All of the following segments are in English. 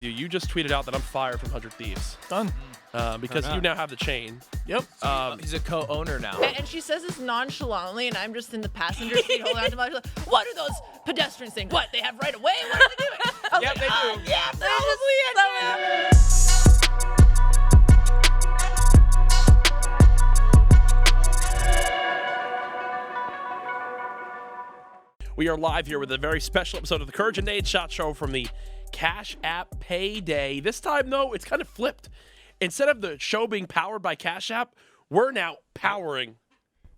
You just tweeted out that I'm fired from 100 Thieves. Done. Because you now have the chain. Yep. He's a co-owner now. And she says this nonchalantly, and I'm just in the passenger seat holding on to my. What are those pedestrians saying? What, they have right of way? What are they doing? Yep, they do. Yeah, Probably We are live here with a very special episode of the CouRage and Nadeshot Show from the Cash App Payday. This time, though, it's kind of flipped. Instead of the show being powered by Cash App, we're now powering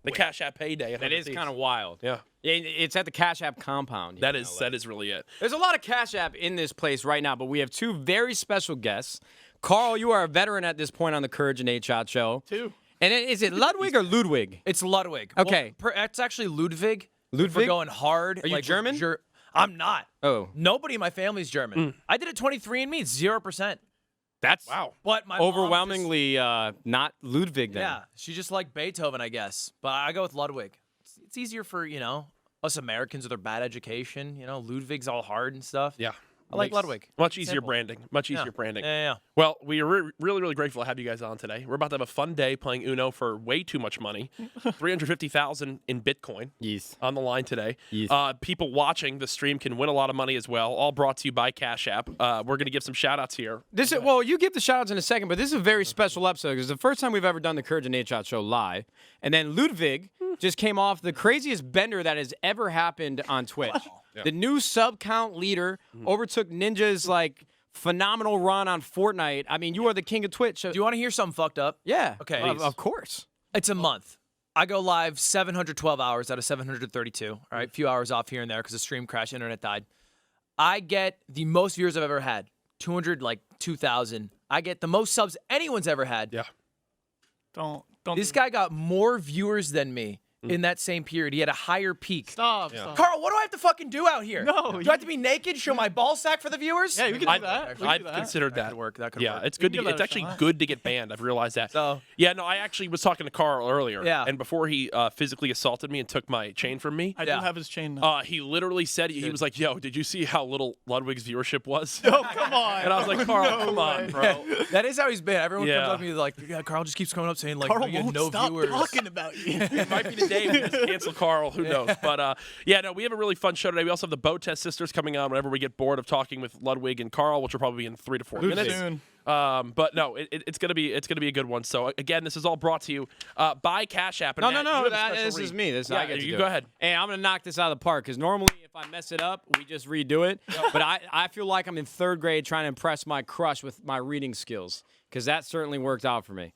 the Cash App Payday. That is kind of wild. Yeah. It's at the Cash App compound. That is really it. There's a lot of Cash App in this place right now, but we have two very special guests. Karl, you are a veteran at this point on the CouRage and Nadeshot Show. Two. And is it Ludwig or Ludwig? It's Ludwig. Okay. Well, it's actually Ludwig. Ludwig? We're going hard. Are you German? I'm not. Oh. Nobody in my family's German. I did a 23andMe. It's 0%. That's But my mom overwhelmingly not Ludwig then. yeah, she just liked Beethoven, I guess. But I go with Ludwig. It's easier for, us Americans with our bad education. Ludwig's all hard and stuff. Yeah. I like Ludwig. Much easier Simple. branding. Much easier Yeah. branding. Yeah. Well, we are really, really grateful to have you guys on today. We're about to have a fun day playing Uno for way too much money. $350,000 in Bitcoin Yes. on the line today. Yes. People watching the stream can win a lot of money as well, all brought to you by Cash App. We're going to give some shout-outs here. You give the shout-outs in a second, but this is a very special episode because it's the first time we've ever done the CouRage and Nadeshot Show live. And then Ludwig just came off the craziest bender that has ever happened on Twitch. Yeah. The new sub-count leader overtook Ninja's, phenomenal run on Fortnite. I mean, you are the king of Twitch. Do you want to hear something fucked up? Yeah. Okay. Of course. It's a month. I go live 712 hours out of 732. All right, a few hours off here and there because the stream crashed, internet died. I get the most viewers I've ever had, 2,000. I get the most subs anyone's ever had. Yeah. Don't. This guy got more viewers than me in that same period. He had a higher peak. Stop. Carl, what do I have to fucking do out here? No, Do I have to be naked, show my ball sack for the viewers? Yeah, you can do that. We can I've do that. considered that. That could work. That could Yeah, work. it's good. give It's that a actually shot. good to get banned. I've realized that. So- yeah, no, I actually was talking to Karl earlier. Yeah. And before he physically assaulted me and took my chain from me, I do Yeah. have his chain now. he literally said he was like, "Yo, did you see how little Ludwig's viewership was?" Oh, come on. And I was like, "Carl, come on, bro." That is how he's been. Everyone Yeah. comes up to me like, yeah, Carl just keeps coming up saying, Carl we get won't no stop viewers. talking about you. It might be the day we just cancel Karl. Who knows? But we have a really fun show today. We also have the Botez sisters coming on whenever we get bored of talking with Ludwig and Karl, which will probably be in 3 to 4 minutes. Soon. But no, it's gonna be a good one. So again, this is all brought to you by Cash App. And No. Matt, you have a special This is read. me. I get to you do go it. ahead. Hey, I'm going to knock this out of the park because normally if I mess it up, we just redo it. But I feel like I'm in 3rd grade trying to impress my crush with my reading skills because that certainly worked out for me.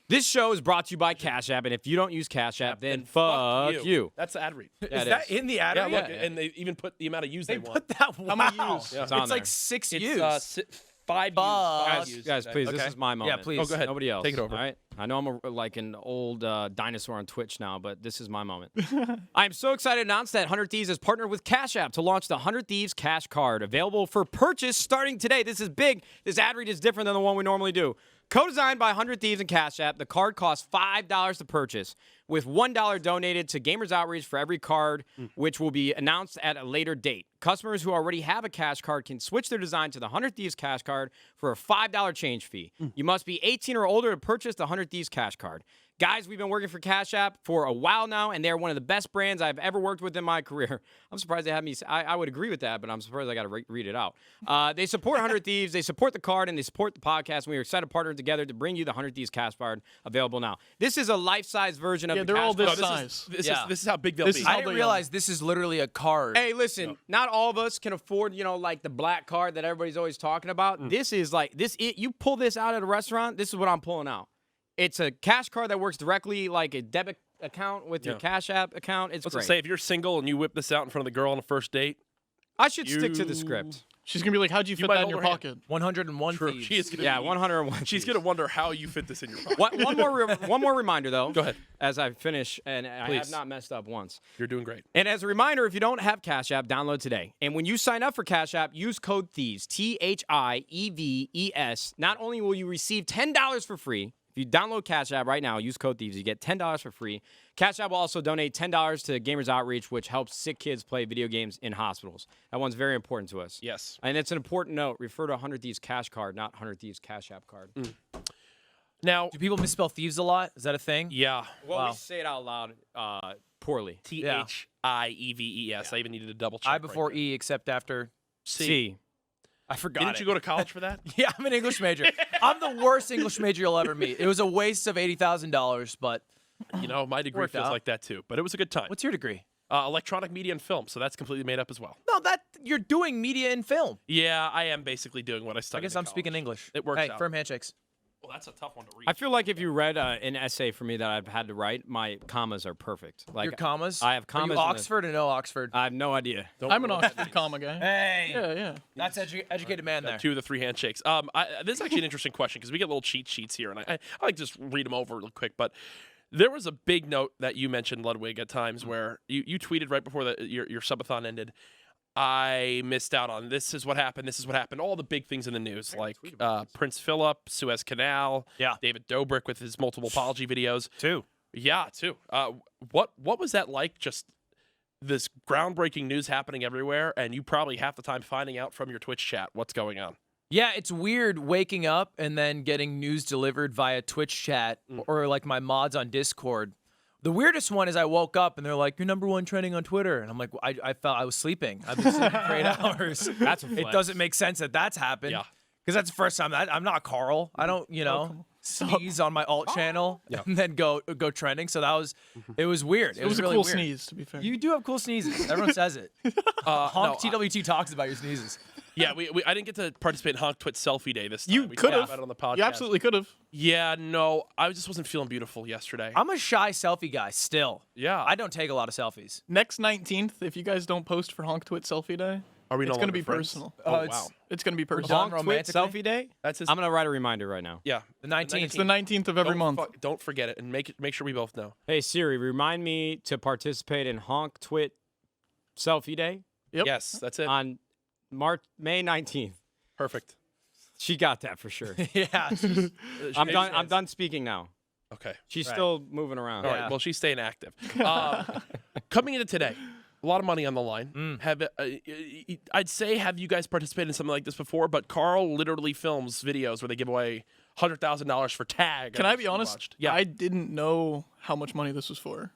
This show is brought to you by Cash App, and if you don't use Cash App, then fuck you. That's the ad read. Is that in the ad? Yeah, read? look, and they even put the amount of use they want. Put that How many views? Yeah. It's on It's there. like 6 It's views. 5 Fuck. views. Guys, please, this Okay. is my moment. Yeah, please. Oh, go ahead. Nobody else. Take it over. All right. I know I'm like an old dinosaur on Twitch now, but this is my moment. I'm so excited to announce that 100 Thieves has partnered with Cash App to launch the 100 Thieves Cash Card, available for purchase starting today. This is big. This ad read is different than the one we normally do. Co-designed by 100 Thieves and Cash App, the card costs $5 to purchase, with $1 donated to Gamers Outreach for every card, which will be announced at a later date. Customers who already have a cash card can switch their design to the 100 Thieves Cash Card for a $5 change fee. You must be 18 or older to purchase the 100 Thieves Cash Card. Guys, we've been working for Cash App for a while now, and they're one of the best brands I've ever worked with in my career. I'm surprised they have me. I would agree with that, but I'm surprised I got to read it out. They support 100 Thieves, they support the card, and they support the podcast. And we are excited to partner together to bring you the 100 Thieves Cash Card available now. This is a life-size version of the they're Cash all this Card. size. This Yeah. is how big they'll This be. is I how didn't they realize this is literally a card. Hey, listen, not all of us can afford, like the black card that everybody's always talking about. This is you pull this out at a restaurant, this is what I'm pulling out. It's a cash card that works directly like a debit account with your Cash App account. It's Let's great. just say if you're single and you whip this out in front of the girl on a first date, I should stick to the script. She's going to be like, how'd you fit might that in hold your her hand. pocket? 101 true. thieves. She is gonna Yeah, be, 101. She's gonna wonder how you fit this in your pocket. One more reminder, though. Go ahead. As I finish, and I Please. have not messed up once. You're doing great. And as a reminder, if you don't have Cash App, download today. And when you sign up for Cash App, use code THIEVES, THIEVES. Not only will you receive $10 for free, If you download Cash App right now, use code Thieves, you get $10 for free. Cash App will also donate $10 to Gamers Outreach, which helps sick kids play video games in hospitals. That one's very important to us. Yes. And it's an important note. Refer to 100 Thieves Cash Card, not 100 Thieves Cash App card. Now, Do people misspell thieves a lot? Is that a thing? yeah. Well, Wow. we say it out loud poorly. Thieves. I even needed to double check. I before right E, except after. C. I forgot. Didn't you go to college for that? Yeah, I'm an English major. I'm the worst English major you'll ever meet. It was a waste of $80,000, but You know, my degree Worked feels out. like that too. But it was a good time. what's your degree? Electronic media and film, so that's completely made up as well. No, that you're doing media and film. Yeah, I am basically doing what I I studied. guess in I'm speaking college. English. It works Hey, out. firm handshakes. Well, that's a tough one to read. I feel like if you read an essay for me that I've had to write, my commas are perfect. Like Your commas. I have commas Are in you the- Oxford or no Oxford? I have no idea. I'm an Oxford comma guy. Hey, Yeah. that's educated man there. 2 of the 3 handshakes. This is actually an interesting question because we get little cheat sheets here, and I like to just read them over real quick. But there was a big note that you mentioned, Ludwig, at times where you tweeted right before your subathon ended. I missed out on this is what happened. This is what happened. All the big things in the news, like Prince Philip, Suez Canal, Yeah. David Dobrik with his multiple apology videos. Two. Yeah, too. What was that like? Just this groundbreaking news happening everywhere, and you probably half the time finding out from your Twitch chat what's going on. Yeah, it's weird waking up and then getting news delivered via Twitch chat or like my mods on Discord. The weirdest one is I woke up and they're like, "You're #1 trending on Twitter," and I'm like, I felt I was sleeping. I've been sleeping for 8 hours. That's a It flex. doesn't make sense that that's happened. Yeah. Because that's the first time. I'm not Karl. I don't, sneeze on my alt channel and then go trending. So it was weird. It was really a cool weird. sneeze, to be fair. You do have cool sneezes. Everyone says it. Honk no, TWT talks about your sneezes. Yeah, I didn't get to participate in Honk Twit Selfie Day this time. You We could talked have. about it on the podcast. You absolutely could have. Yeah, no, I just wasn't feeling beautiful yesterday. I'm a shy selfie guy still. Yeah. I don't take a lot of selfies. Next 19th, if you guys don't post for Honk Twit Selfie Day, Are we no it's going longer to be friends? personal. Oh, it's- wow. It's going to be done personal. Honk Twit romantically? Selfie Day? That's his. I'm going to write a reminder right now. Yeah, The 19th. It's the 19th of every month. Don't forget it, and make sure we both know. Hey, Siri, remind me to participate in Honk Twit Selfie Day Yep. Yes, that's it. on May 19th. Perfect. She got that for sure. Yeah. I'm done speaking now. Okay. She's Right. still moving around. All Yeah. right. Well, she's staying active. Coming into today, a lot of money on the line. I'd say, have you guys participated in something like this before? But Karl literally films videos where they give away $100,000 for tag. Can I be honest? Watched. Yeah. I didn't know how much money this was for.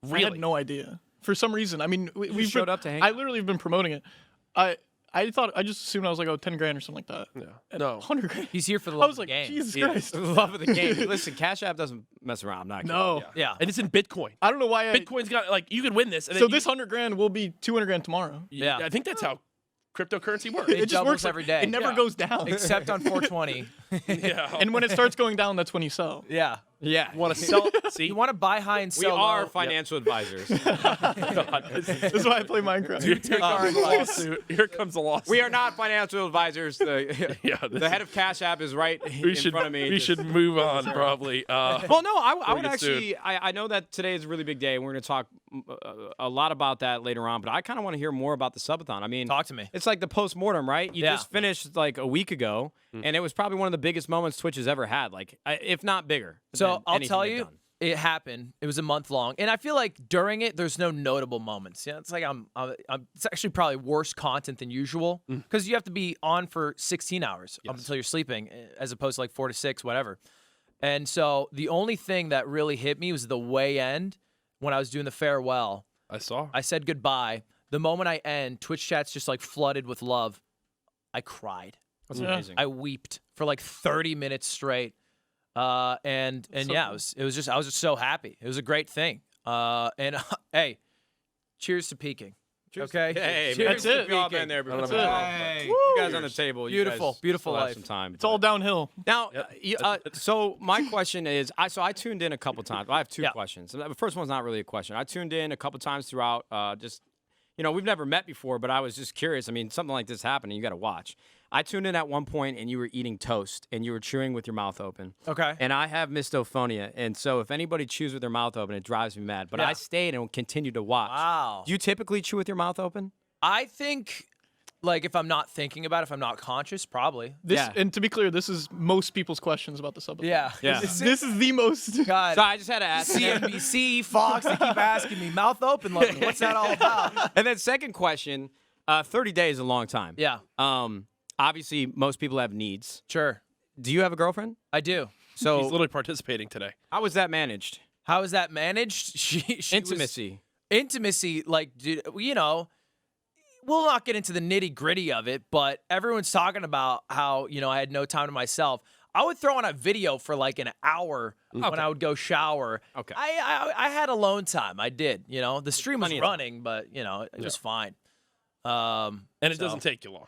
I Really? had no idea. For some reason. I mean, we showed up to hang I out. literally have been promoting it. I just assumed I was like, 10 grand or something like that. Yeah. No. 100 grand. He's here for the I love was of like, the game. Jesus Yeah. Christ. Love of the game. Listen, Cash App doesn't mess around. I'm not kidding. No. Yeah. And it's in Bitcoin. I don't know why Bitcoin's got like you could win this. And So then this 100 grand will be 200 grand tomorrow. Yeah. I think that's how cryptocurrency works. It It just doubles works every day. It never Yeah. goes down. Except on 420. Yeah. And when it starts going down, that's when you sell. Yeah. Yeah. want to sell? See, You want to buy high and We sell are low. financial advisors. God, this is- This is why I play Minecraft. Here comes a lawsuit. Here comes a lawsuit. We are not financial advisors. Yeah, this The head of Cash App is right in front of me. We Just- should move on, probably. Well, no, I would get sued. actually. I know that today is a really big day, and we're going to talk a lot about that later on. But I kind of want to hear more about the subathon. I mean, Talk to me. It's like the post-mortem, right? You Yeah. just finished like a week ago, and it was probably one of the biggest moments Twitch has ever had, like if not bigger. So than I'll anything tell they've you, done. it happened. It was a month long, and I feel like during it, there's no notable moments. Yeah, it's like it's actually probably worse content than usual because you have to be on for 16 hours up until you're sleeping, as opposed to like 4 to 6, whatever. And so the only thing that really hit me was the way end when I was doing the farewell. I saw. I said goodbye. The moment I end, Twitch chat's just like flooded with love. I cried. That's Yeah. amazing. I weeped for like 30 minutes straight. And So yeah, cool. it was just I was just so happy. It was a great thing. And hey, cheers to peaking. Okay, Hey, cheers That's to it. We all peaking. been there before. I don't know. Hey. You guys on the table. Beautiful, you guys beautiful still have life. some time. It's all downhill. Now, so my question is, I tuned in a couple times. I have two Yeah. questions. The first one's not really a question. I tuned in a couple times throughout. Just, we've never met before, but I was just curious. I mean, something like this happened, and you got to watch. I tuned in at one point, and you were eating toast, and you were chewing with your mouth open. Okay. And I have mystophonia, and so if anybody chews with their mouth open, it drives me mad. But Yeah. I stayed and continued to watch. Wow. Do you typically chew with your mouth open? I think Like if I'm not thinking about it, if I'm not conscious, probably. Yeah. And to be clear, this is most people's questions about the subathon. Yeah. Yeah. This is the most. God. So I just had to ask. CNBC, Fox, they keep asking me, mouth open, Ludwig, what's that all about? And then second question, 30 days is a long time. Yeah, Obviously, most people have needs. sure. Do you have a girlfriend? I do. So He's literally participating today. how was that managed? How is that managed? She was- intimacy, like, dude, you know, we'll not get into the nitty gritty of it, but everyone's talking about how, you know, I had no time to myself. I would throw on a video for like an hour when I would go shower. Okay. I had alone time. I did, you know, the stream was Plenty of time. running, but you know, it was fine. And it doesn't take you long.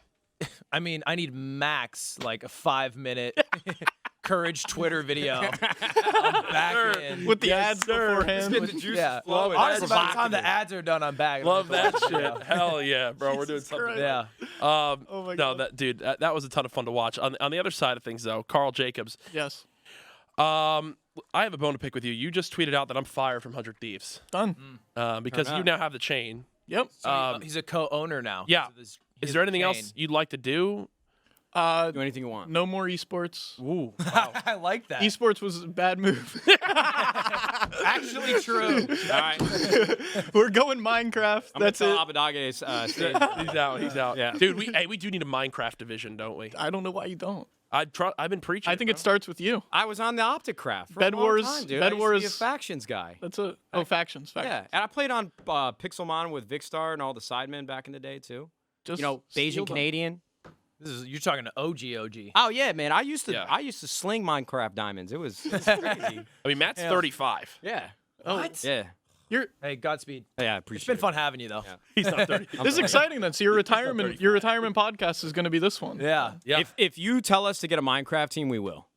I mean, I need max like a 5-minute CouRage Twitter video. I'm back in. With the ads beforehand. Get the juices Yeah. flowing. Honestly, by the time the provocative. ads are done, I'm back. Love that shit. Hell yeah, bro. We're doing something. Yeah. Oh my No, God. that was a ton of fun to watch. On the other side of things, though, Karl Jacobs. Yes. I have a bone to pick with you. You just tweeted out that I'm fired from 100 Thieves Done. because Turn you up. now have the chain. Yep. He's a co-owner now. Yeah. So this- Is his there anything chain. else you'd like to do? Do anything you want. No more esports. Ooh, I like that. Esports was a bad move. Actually true. All right. We're going Minecraft. I'm That's it. gonna tell Abadage's stage. he's out. He's out. Yeah. Dude, we do need a Minecraft division, don't we? I don't know why you don't. I've been preaching. I think it starts with you. I was on the Optic Craft for Bed a long Wars- time, dude. Bed I used to be a Wars- factions guy. That's a factions. Yeah, and I played on Pixelmon with Vicstar and all the Sidemen back in the day too. Just You know, steal Bayesian them. Canadian. You're talking to OG. Oh yeah, man. I used to Yeah. I used to sling Minecraft diamonds. It was crazy. I mean, Matt's 35. Yeah. What? Yeah. Hey, Godspeed. Yeah, I It's appreciate been it. fun having you though. Yeah. He's not 30. This is exciting then. So your retirement podcast is going to be this one. Yeah. Yeah. If you tell us to get a Minecraft team, we will.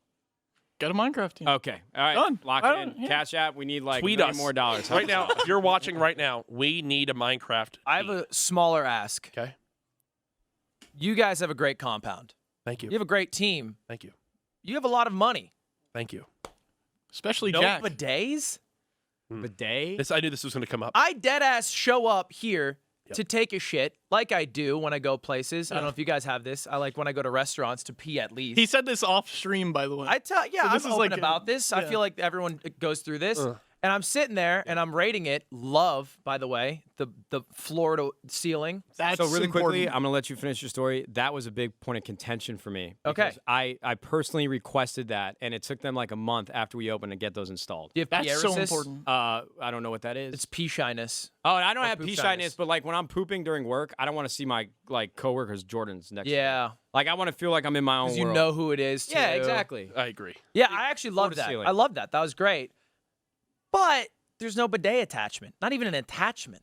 Get a Minecraft team. Okay. All right. Done. Lock I it don't- in. yeah. Cash App. We need like Tweet $1 million us more dollars. right now. If you're watching right now, we need a Minecraft. I have a smaller ask. Okay. You guys have a great compound. Thank you. You have a great team. Thank you. You have a lot of money. Thank you. Especially No Jack. bidets? Bidet. I knew this was going to come up. I deadass show up here to take a shit like I do when I go places. I don't know if you guys have this. I like when I go to restaurants to pee at least. He said this off stream, by the way. I tell yeah, So this I'm is open like about this. I yeah. feel like everyone goes through this. And I'm sitting there and I'm rating it. Love, by the way, the floor to ceiling. That's So really quickly, important. I'm gonna let you finish your story. That was a big point of contention for me. Okay. because I personally requested that, and it took them like a month after we opened to get those installed. Do you have That's so pierosis? important. I don't know what that is. It's pee shyness. Oh, I don't have poop pee shyness. shyness, but like when I'm pooping during work, I don't want to see my like coworkers Jordans next to me. Yeah. Like I want to feel like I'm in my own Because world. you know who it is, too. Yeah, exactly. I agree. Yeah, I actually Floor love to that. ceiling. I love that. That was great. But there's no bidet attachment. Not even an attachment.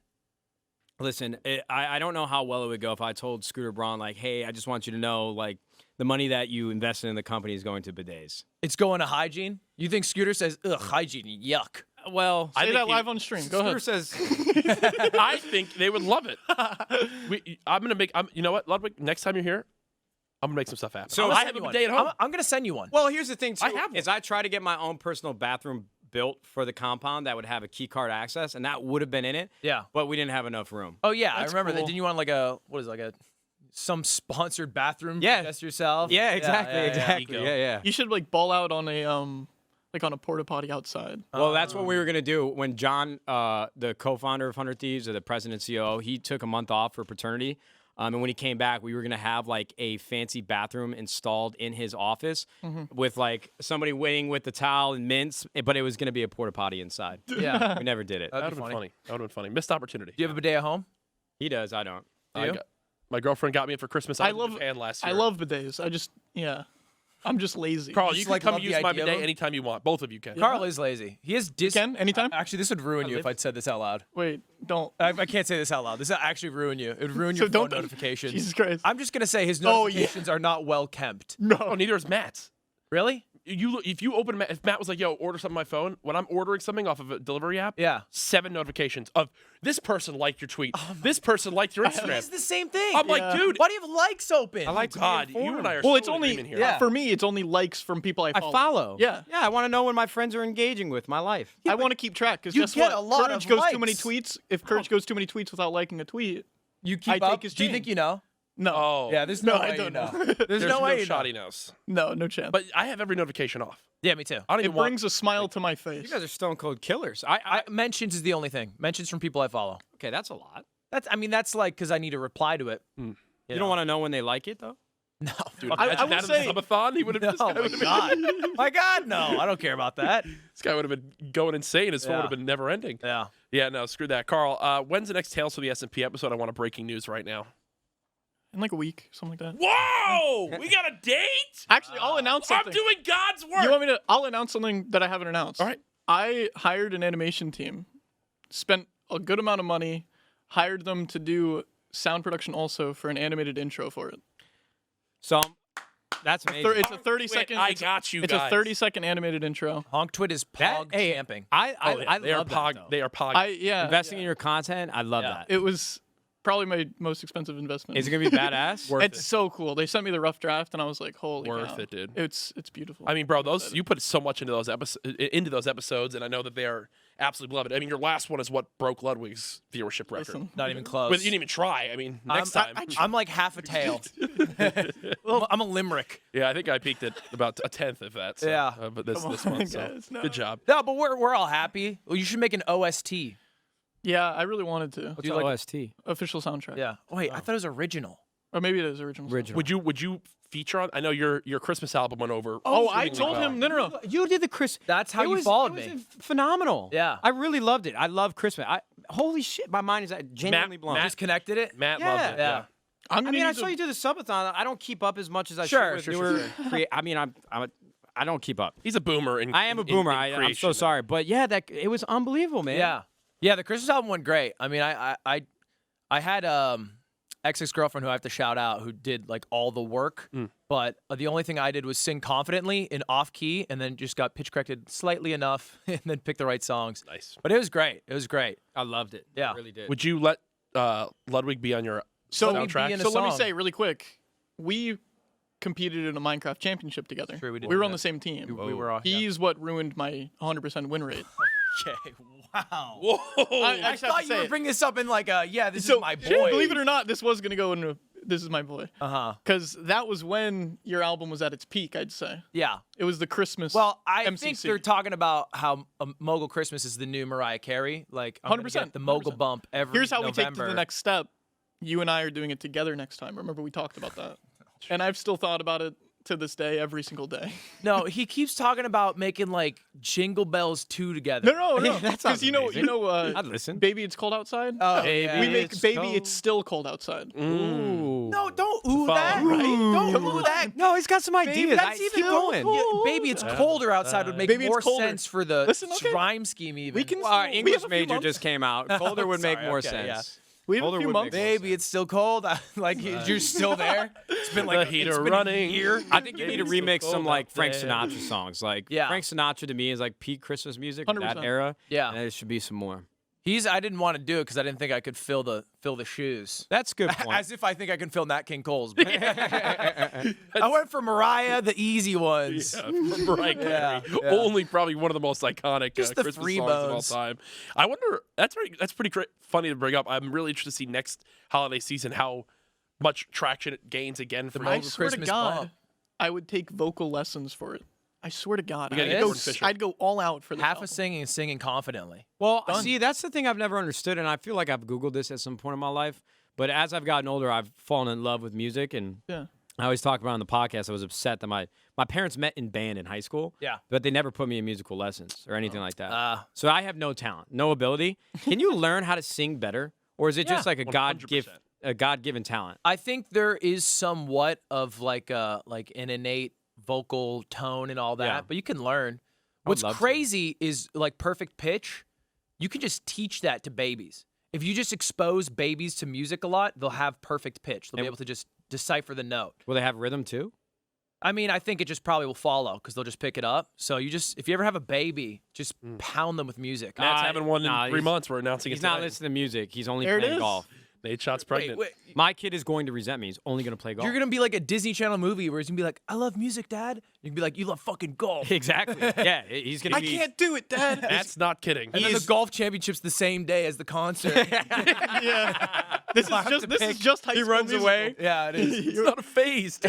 Listen, I don't know how well it would go if I told Scooter Braun like, hey, I just want you to know like the money that you invested in the company is going to bidets. It's going to hygiene. You think Scooter says, ugh, hygiene, yuck. Well, Say think that he- live on stream. Go Scooter ahead. says I think they would love it. I'm gonna make. You know what, Ludwig? Next time you're here, I'm gonna make some stuff happen. So I send have a you one. bidet at home. I'm going to send you one. Well, here's the thing too. I have is I try to get my own personal bathroom built for the compound that would have a key card access, and that would have been in it. Yeah. But we didn't have enough room. Oh, yeah. I That's remember that. cool. Didn't you want like some sponsored bathroom Yeah. just yourself? Yeah, exactly, exactly. Ego. Yeah. You should like ball out on a like on a porta potty outside. Well, that's what we were gonna do when John, the co-founder of 100 Thieves, or the president and COO, he took a month off for paternity. And when he came back, we were gonna have like a fancy bathroom installed in his office with like somebody waiting with the towel and mints, but it was gonna be a porta potty inside. Yeah. We never did it. That would have been funny. That would have been funny. Missed opportunity. Do you have a bidet at home? He does. I don't. you? My girlfriend got me it for Christmas. I was in love Japan last year. I love bidets. I'm just lazy. Carl. just, You can like, come love the use my idea of bidet them? anytime you want. Both of you can. Carl is lazy. He is Ken, anytime? Actually, this would ruin you if I'd said this out loud. Wait, don't. I can't say this out loud. This would actually ruin you. It would ruin your So phone don't- notifications. Jesus Christ. I'm just going to say his Oh, yeah. notifications are not well kept. Oh, neither is Matt's. Really? If you open if Matt was like, "Yo, order something on my phone," when I'm ordering something off of a delivery app, Yeah. 7 notifications of this person liked your tweet, this person liked your It's Instagram. the same thing. I'm like, dude, why do you have likes open? I like to be God, you informed. and I are Well, so it's in only agreement here. Yeah. for me. It's only likes from people I I follow. follow. Yeah. Yeah. I want to know when my friends are engaging with my life. I want to keep track because you guess get what? a lot Courage of goes too many likes. tweets. If Courage goes too many tweets without liking a tweet, You keep I up. take his Do you chain. think you know? No. Oh, Yeah, there's No, no I way don't you know. know. There's no way you shot know. he knows. No chance. But I have every notification off. Yeah, me too. I don't it even want. brings a smile to my face. You guys are stone cold killers. Mentions is the only thing. Mentions from people I follow. Okay, that's a lot. That's like because I need to reply to it. You don't want to know when they like it though. No, Dude, I imagine will Adam say- Subathon. He would have. oh my god, my god, no, I don't care about that. This guy would have been going insane. His phone would have been never ending. Yeah. Yeah, no, screw that. Carl, when's the next Tales from the S&P episode? I want a breaking news right now. In like a week, something like that. Whoa! We got a date? Actually, I'll announce something. I'm doing God's work. You want me to? I'll announce something that I haven't announced. All right. I hired an animation team, spent a good amount of money, hired them to do sound production also for an animated intro for it. So that's amazing. It's a 30-second. I got you It's guys. a 30-second animated intro. Honk Twit is pog camping. I They are love that, pog. though. They are pog. Investing in your content. I love that. It was probably my most expensive investment. Is it gonna be badass? Worth It's it. so cool. They sent me the rough draft, and I was like, "Holy Worth cow. it, dude. It's beautiful." I mean, bro, you put so much into those episodes, and I know that they are absolutely beloved. I mean, your last one is what broke Ludwig's viewership record. Listen, Not even close. But you didn't even try. I mean, next time. I'm like half a tail. I'm a limerick. Yeah, I think I peaked at about a tenth of that. So, Yeah. but this Come month, on, so guys, no. good job. No, but we're all happy. Well, you should make an OST. yeah, I really wanted to. What's you like- OST? Official soundtrack. Yeah. Oh, wait, I thought it was original. Or maybe it is original. song. Would you feature on? I know your Christmas album went over. Oh, I extremely told well. him. No. You did the Chris. That's how It you was- followed it was me. Phenomenal. Yeah. I really loved it. I love Christmas. Holy shit, my mind is genuinely blown. Matt- Just connected it. Matt Yeah. loves it. Yeah. Yeah. I'm I gonna mean, I need saw to- you do the subathon. I don't keep up as much as I Sure, should with sure, newer I mean, I don't keep up. He's a boomer. I am a boomer. I'm creation, so sorry, but yeah, it was unbelievable, man. Yeah. Yeah, the Christmas album went great. I mean, I had ex-girlfriend who I have to shout out who did like all the work, but the only thing I did was sing confidently in off key and then just got pitch corrected slightly enough and then pick the right songs. Nice. But it was great. It was great. I loved it. Yeah. I really did. Would you let Ludwig be on your So, soundtrack? in a so let me song. say really quick, we competed in a Minecraft championship together. True, we did were do on that. the same team. We were all. Yeah. He's what ruined my 100% win rate. Okay. Wow. Whoa! I I just have thought to you say were it. bringing this up in like this So, is my boy. believe it or not, this was gonna go into "This Is My Boy" Uh-huh. because that was when your album was at its peak. I'd say Yeah. it was the Christmas. Well, I MCC. think they're talking about how Mogul Christmas is the new Mariah Carey. Like, I'm gonna 100%, get the Mogul 100%. bump every Here's how we take to November. the next step. You and I are doing it together next time. Remember we talked about that, and I've still thought about it to this day, every single day. No, he keeps talking about making like Jingle Bells 2 together. No, that sounds because you know, amazing. I'd listen. "Baby, It's Cold Outside." Oh, Baby, yeah. we make It's "Baby, cold. It's Still Cold Outside." Ooh. No, don't ooh Follow, that. right? Don't ooh that. No, he's got some ideas. That's even keep going. Yeah, baby, it's colder outside would make Baby, It's more Colder. sense for the Listen, okay. rhyme scheme even. We can. Well, our we have English a few major months. just came out. Colder would make Sorry, more okay, sense. We have Colder a few would months. make more Baby, it's still cold. Like you're still there. It's been like The it's heater been running. A year. I think you need to Baby, it's remix so some cold like out Frank there. Sinatra songs. Like Yeah. Frank Sinatra to me is like peak Christmas music, that 100%. era. Yeah. And there should be some more. I didn't want to do it because I didn't think I could fill the shoes. That's a good point. As if I think I can fill Nat King Cole's. I went for Mariah, the easy ones. Yeah, from Mariah Carey. Yeah. Only probably one of the most iconic Just the Christmas free songs of all bones. time. I wonder. That's pretty funny to bring up. I'm really interested to see next holiday season how much traction it gains again for I you. swear Christmas to God, bump. I would take vocal lessons for it. I swear to God, We gotta I'd get go, Jordan Fisher. I'd go all out for this. Half album. a singing, singing confidently. Well, Done. see, that's the thing I've never understood, and I feel like I've Googled this at some point in my life. But as I've gotten older, I've fallen in love with music, and Yeah. I always talk about on the podcast. I was upset that my parents met in band in high school, Yeah. but they never put me in musical lessons or anything like that. Uh, So I have no talent, no ability. Can you learn how to sing better, or is it just Yeah, like a 100%. God-given talent? I think there is somewhat of like an innate vocal tone and all that, Yeah. but you can learn. I would What's love to. crazy is like perfect pitch. You can just teach that to babies. If you just expose babies to music a lot, they'll have perfect pitch. They'll be And- able to just decipher the note. Will they have rhythm too? I mean, I think it just probably will follow because they'll just pick it up. So if you ever have a baby, just pound them with music. Matt's Nah, having one in nah, 3 he's- months. We're announcing He's it not tonight. listening to music. He's only There it playing is. golf. Nadeshot's pregnant. Wait, My kid is going to resent me. He's only going to play golf. you're gonna be like a Disney Channel movie where he's gonna be like, "I love music, Dad." You can be like, "You love fucking golf." Exactly. Yeah, he's going to I be. can't do it, Dad. That's not kidding. And then the golf championships the same day as the concert. Yeah. This is just high he school runs musical. away. Yeah, it is. It's not a phase.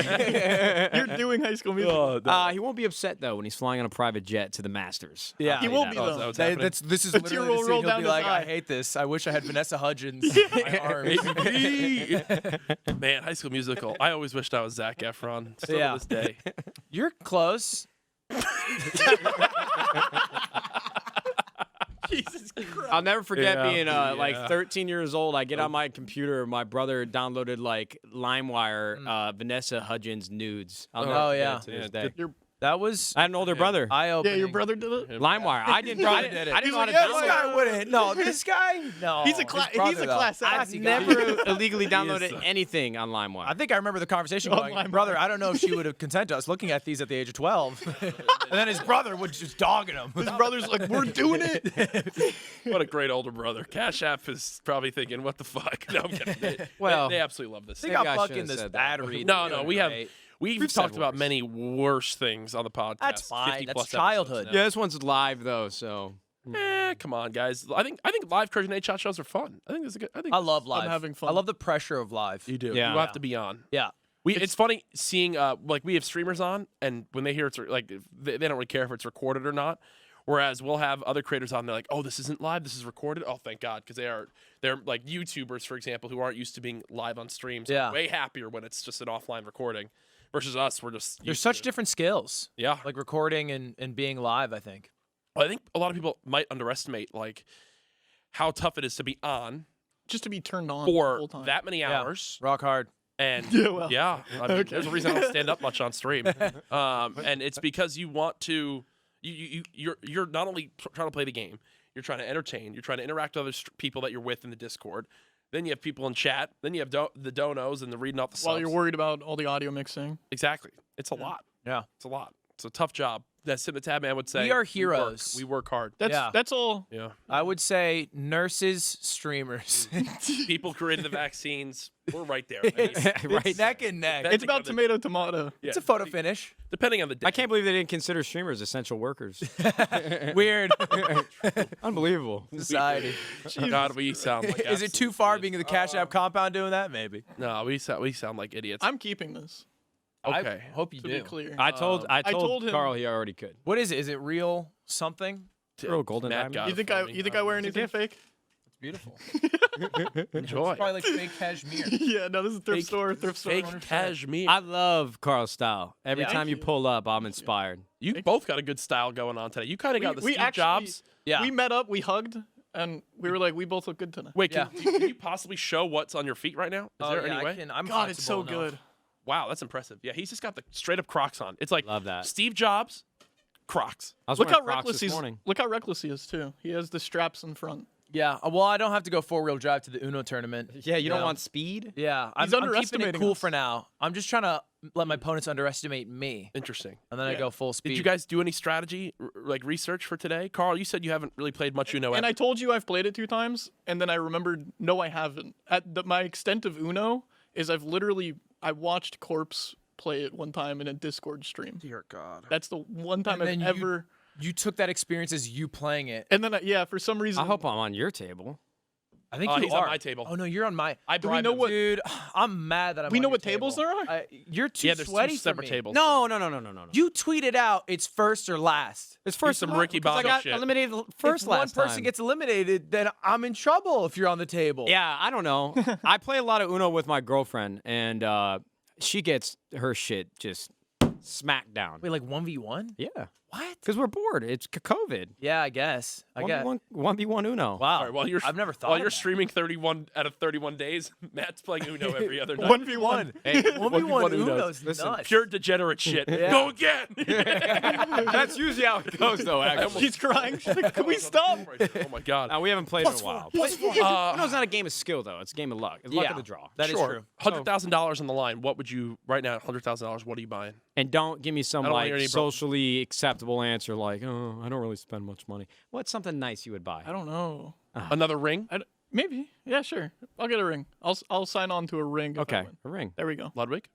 You're doing high school musical. He won't be upset though when he's flying on a private jet to the Masters. Yeah. He will be Oh, is that though. what's happening? This is The tear literally will the roll scene. He'll down be his like, eye. "I hate this. I wish I had Vanessa Hudgens in my arms." Man, High School Musical. I always wished I was Zac Efron. Still Yeah. to this day. You're close. Jesus Christ. I'll never forget Yeah. being Yeah. like 13 years old. I get on my computer. My brother downloaded like LimeWire, Vanessa Hudgens nudes. I'll never Oh, forget yeah. it to this Yeah, day. That was I had an older brother. eye-opening. Yeah, your brother did it. LimeWire. I didn't. I didn't know how to He's like, This download it. guy wouldn't. No, this guy. No. He's a his class brother, though. act. I've never illegally downloaded anything on LimeWire. I think I remember the conversation Oh, going, my "Brother, I don't know if she would have consented to us looking at these at the age of 12." And then his brother would just dogging him. His brother's like, we're doing it. What a great older brother. Cash App is probably thinking, what the fuck? No, I'm kidding. Well, they absolutely love this. They Maybe got I fucking shouldn't have this said that. ad read. No, They're no, doing we've We've said talked about worse. many worse things on the podcast. That's fine. 50 That's plus childhood. episodes now. yeah, this one's live though, so Come on, guys. I think live CouRage and Nadeshot shows are fun. I think this is good. I love live. I'm having fun. I love the pressure of live. You do. Yeah. You have to be on. Yeah. It's funny seeing like we have streamers on, and when they hear it's like they don't really care if it's recorded or not. Whereas we'll have other creators on, they're like, "Oh, this isn't live. This is recorded." Oh, thank God, because they're like YouTubers, for example, who aren't used to being live on streams. Yeah. Way happier when it's just an offline recording, versus us. We're just There's used such to- different skills. Yeah. Like recording and being live, I think. I think a lot of people might underestimate like how tough it is to be on Just to be turned on the for whole time. that many hours. Rock hard. And Yeah, well, I mean, there's a reason I don't stand up much on stream, and it's because you want to. You're not only trying to play the game, you're trying to entertain, you're trying to interact with other people that you're with in the Discord. Then you have people in chat. Then you have the donos and the reading off the subs. While you're worried about all the audio mixing. Exactly. It's a lot. Yeah. It's a lot. It's a tough job. That Sim the Tab Man would say. We are heroes. We work hard. That's all. Yeah. I would say nurses, streamers. People created the vaccines. We're right there. I mean, It's neck and neck. That's It's about tomato. yeah. It's a photo finish. Depending on the day. I can't believe they didn't consider streamers essential workers. Weird. Unbelievable. Society. God, we sound like. Is it too far being in the Cash App compound doing that? Maybe. No, we sound like idiots. I'm keeping this. Okay. I hope you To do. be clear. I told told him- Carl he already could. What is it? Is it real something? Real golden Matt diamond. got You it think for me. you think I wear anything fake? It's beautiful. Enjoy. Probably like fake cashmere. Yeah, no, this is thrift Fake- store. Thrift store. Fake cashmere. I love Carl's style. Every Yeah. time Thank you you. pull up, I'm inspired. You both got a good style going on today. You kind of got the we Steve actually- Jobs. Yeah. We met up, we hugged, and we were like, we both look good tonight. Wait, Yeah. can you possibly show what's on your feet right now? Is there any way? I'm God, it's so flexible enough. good. Wow, that's impressive. Yeah, he's just got the straight up Crocs on. It's like Love that. Steve Jobs, Crocs. I was Look how wearing Crocs reckless this he's. morning. Look how reckless he is too. He has the straps in front. Yeah. Well, I don't have to go 4-wheel drive to the Uno tournament. Yeah, you don't Yeah. want speed? Yeah. I'm He's keeping it underestimating cool us. for now. I'm just trying to let my opponents underestimate me, Interesting. and then I go full speed. Did you guys do any strategy, like research for today? Carl, you said you haven't really played much Uno. And ever. I told you I've played it 2 times, and then I remembered, no, I haven't. My extent of Uno is I watched Corpse play it one time in a Discord stream. Dear God. That's the one time And I've then ever. You took that experience as you playing it. And then, for some reason. I hope I'm on your table. I think you he's are. on my table. Oh no, you're on my. I Do we bribed know him. what- Dude, I'm mad that I'm. We on know your what tables table. there are? You're too Yeah, there's sweaty two for separate me. tables. No. You tweeted out it's first or last. It's first some and Ricky last, 'cause I Bobby got shit. eliminated first if last one person time. gets eliminated, then I'm in trouble if you're on the table. Yeah, I don't know. I play a lot of Uno with my girlfriend, and she gets her shit just smacked down. Wait, like 1v1? Yeah, What? because we're bored. It's COVID. Yeah, I guess. 1v1 Uno. Wow. All right, while you're I've never thought. while of you're that. streaming 31 out of 31 days, Matt's playing Uno every other night. 1v1. Hey, 1v1 Unos. Uno's Listen, nuts. Pure degenerate shit. Yeah. Go again. that's usually how it goes, though. Actually, She's crying. She's like, can we stop? Oh my God. we haven't played in a while. Uno's not a game of skill, though. It's a game of luck. It's luck of the draw. That is Sure. true. $100,000 on the line. What would you right now? $100,000. What are you buying? And don't give me some I don't wanna like hear any bro- socially acceptable answer like, oh, I don't really spend much money. What's something nice you would buy? I don't know. Another ring? Maybe. Yeah, sure. I'll get a ring. I'll sign on to a ring. If I Okay, win. a ring. There we go. Ludwig?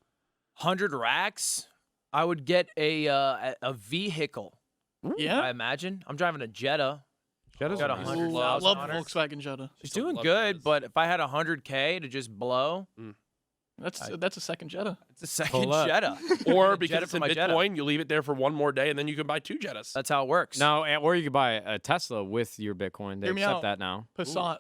100 racks. I would get a vehicle. Yeah. I imagine. I'm driving a Jetta. Jetta's Got nice. 100,000 Love on her. Volkswagen Jetta. She's Just don't doing love good, Jettas. but if I had 100K to just blow, That's a second Jetta. it's a second Pull up. Jetta. Or Jetta because it's for in my Jetta. Bitcoin, you leave it there for one more day, and then you can buy 2 Jettas. That's how it works. No, or you could buy a Tesla with your Bitcoin. They Hear me accept out. that now. Passat.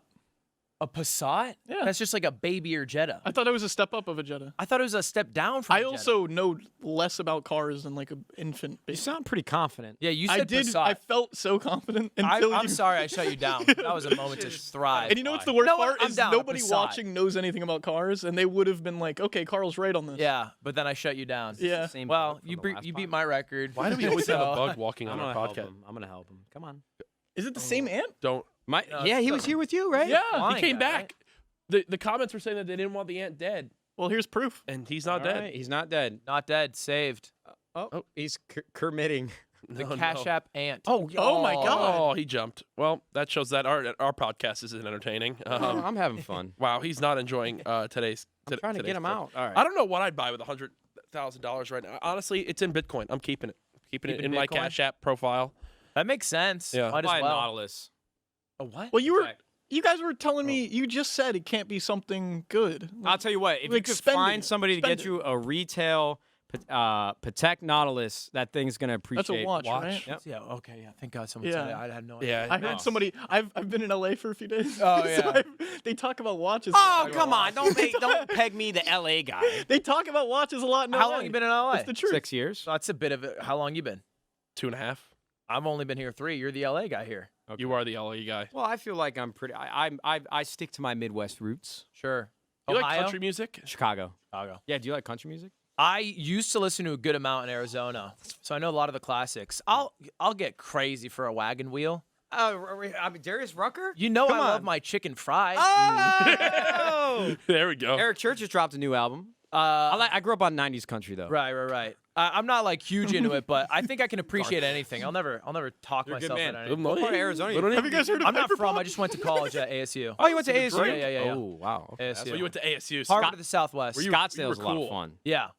A Passat? Yeah. That's just like a babier Jetta. I thought it was a step up of a Jetta. I thought it was a step down from I a Jetta. also know less about cars than like an infant You baby. sound pretty confident. Yeah, you said I did. Passat. I felt so confident until I'm you. sorry I shut you down. That was a moment to thrive. And you know what's the worst No, part I'm is down, a nobody Passat. watching knows anything about cars, and they would have been like, "Okay, Carl's right on this." Yeah, but then I shut you down. Yeah. Same Well, bug from you the beat last you beat podcast. my record. Why do we always have a So- bug walking on I'm our gonna help podcast? him. I'm gonna help him. Come on. Is it the same ant? Don't. My, No, yeah, it's he the- was here with you, right? Yeah. Flying He came guy, back. right? The comments were saying that they didn't want the ant dead, Well, here's proof. and he's not All dead. right, he's not dead. Not dead, saved. Oh, he's committing. The No, Cash no. App ant. Oh my God. Oh, he jumped. Well, that shows that our podcast isn't entertaining. I'm having fun. Wow, he's not enjoying today's. I'm trying to get him out. All right. I don't know what I'd buy with $100,000 right now. Honestly, it's in Bitcoin. I'm keeping it. Keeping it Keeping in my Bitcoin? Cash App profile. That makes sense. Yeah. Might as Buy a well. Nautilus. A what? Well, Okay. you guys were telling me you just said it can't be something good. I'll tell you what. If you like, could spend find it. somebody to Spend get you a retail Patek Nautilus, that thing's gonna appreciate. That's a watch, right? Yep. Yeah. Okay. Yeah. Thank God someone said it. Yeah. I had no idea. Yeah. I heard No. somebody. I've been in LA for a few days. Oh, so yeah. they talk about watches. Oh, come on! Don't peg me the LA guy. They talk about watches a lot in How LA. long you been in LA? It's the truth. 6 years. So that's a bit of it. How long you been? 2.5. I've only been here 3. You're the LA guy here. You are the LA guy. Well, I feel like I'm pretty. I stick to my Midwest roots. Sure. You like Ohio? country music? Chicago. Chicago. Yeah. Do you like country music? I used to listen to a good amount in Arizona, so I know a lot of the classics. I'll get crazy for a wagon wheel. I mean, Darius Rucker. You know Come I love on. my chicken fried. Oh! There we go. Eric Church has dropped a new album. I grew up on '90s country though. Right. I'm not like huge into it, but I think I can appreciate anything. I'll never talk You're a good myself man. out of Good anything. What part of morning. Arizona? Little Have you guys heard of I'm not Hyperpop? from. I just went to college at ASU. Oh, you went to ASU? Yeah. Oh, wow. Okay. ASU. So you went to ASU. Harvard of the Southwest. Scottsdale's a lot cool. of fun. Yeah.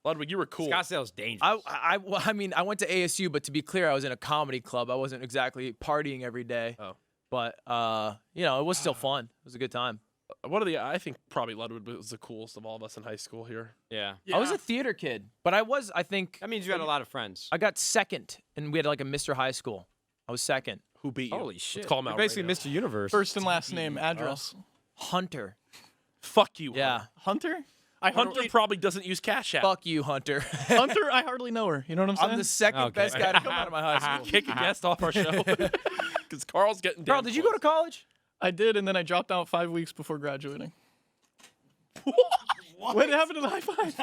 Ludwig, you were cool. Scottsdale's dangerous. I mean, I went to ASU, but to be clear, I was in a comedy club. I wasn't exactly partying every day. Oh. But it was still fun. It was a good time. I think probably Ludwig was the coolest of all of us in high school here. yeah. I was a theater kid, but I think That means you had a lot of friends. I got second, and we had like a Mr. High School. I was second. Who beat you? Holy shit! Let's call him You're out basically right now. Mr. Universe. First and last name, address. Hunter. Fuck you. Yeah. Hunter. I Hunter hardly, probably doesn't use Cash App. Fuck you, Hunter. Hunter. I hardly know her. You know what I'm saying? I'm the second Okay. best guy to come out of my high school. Kick a guest off our show. Because Carl's getting Carl, damn did you go to close. college? I did, and then I dropped out 5 weeks before graduating. What happened to the high five?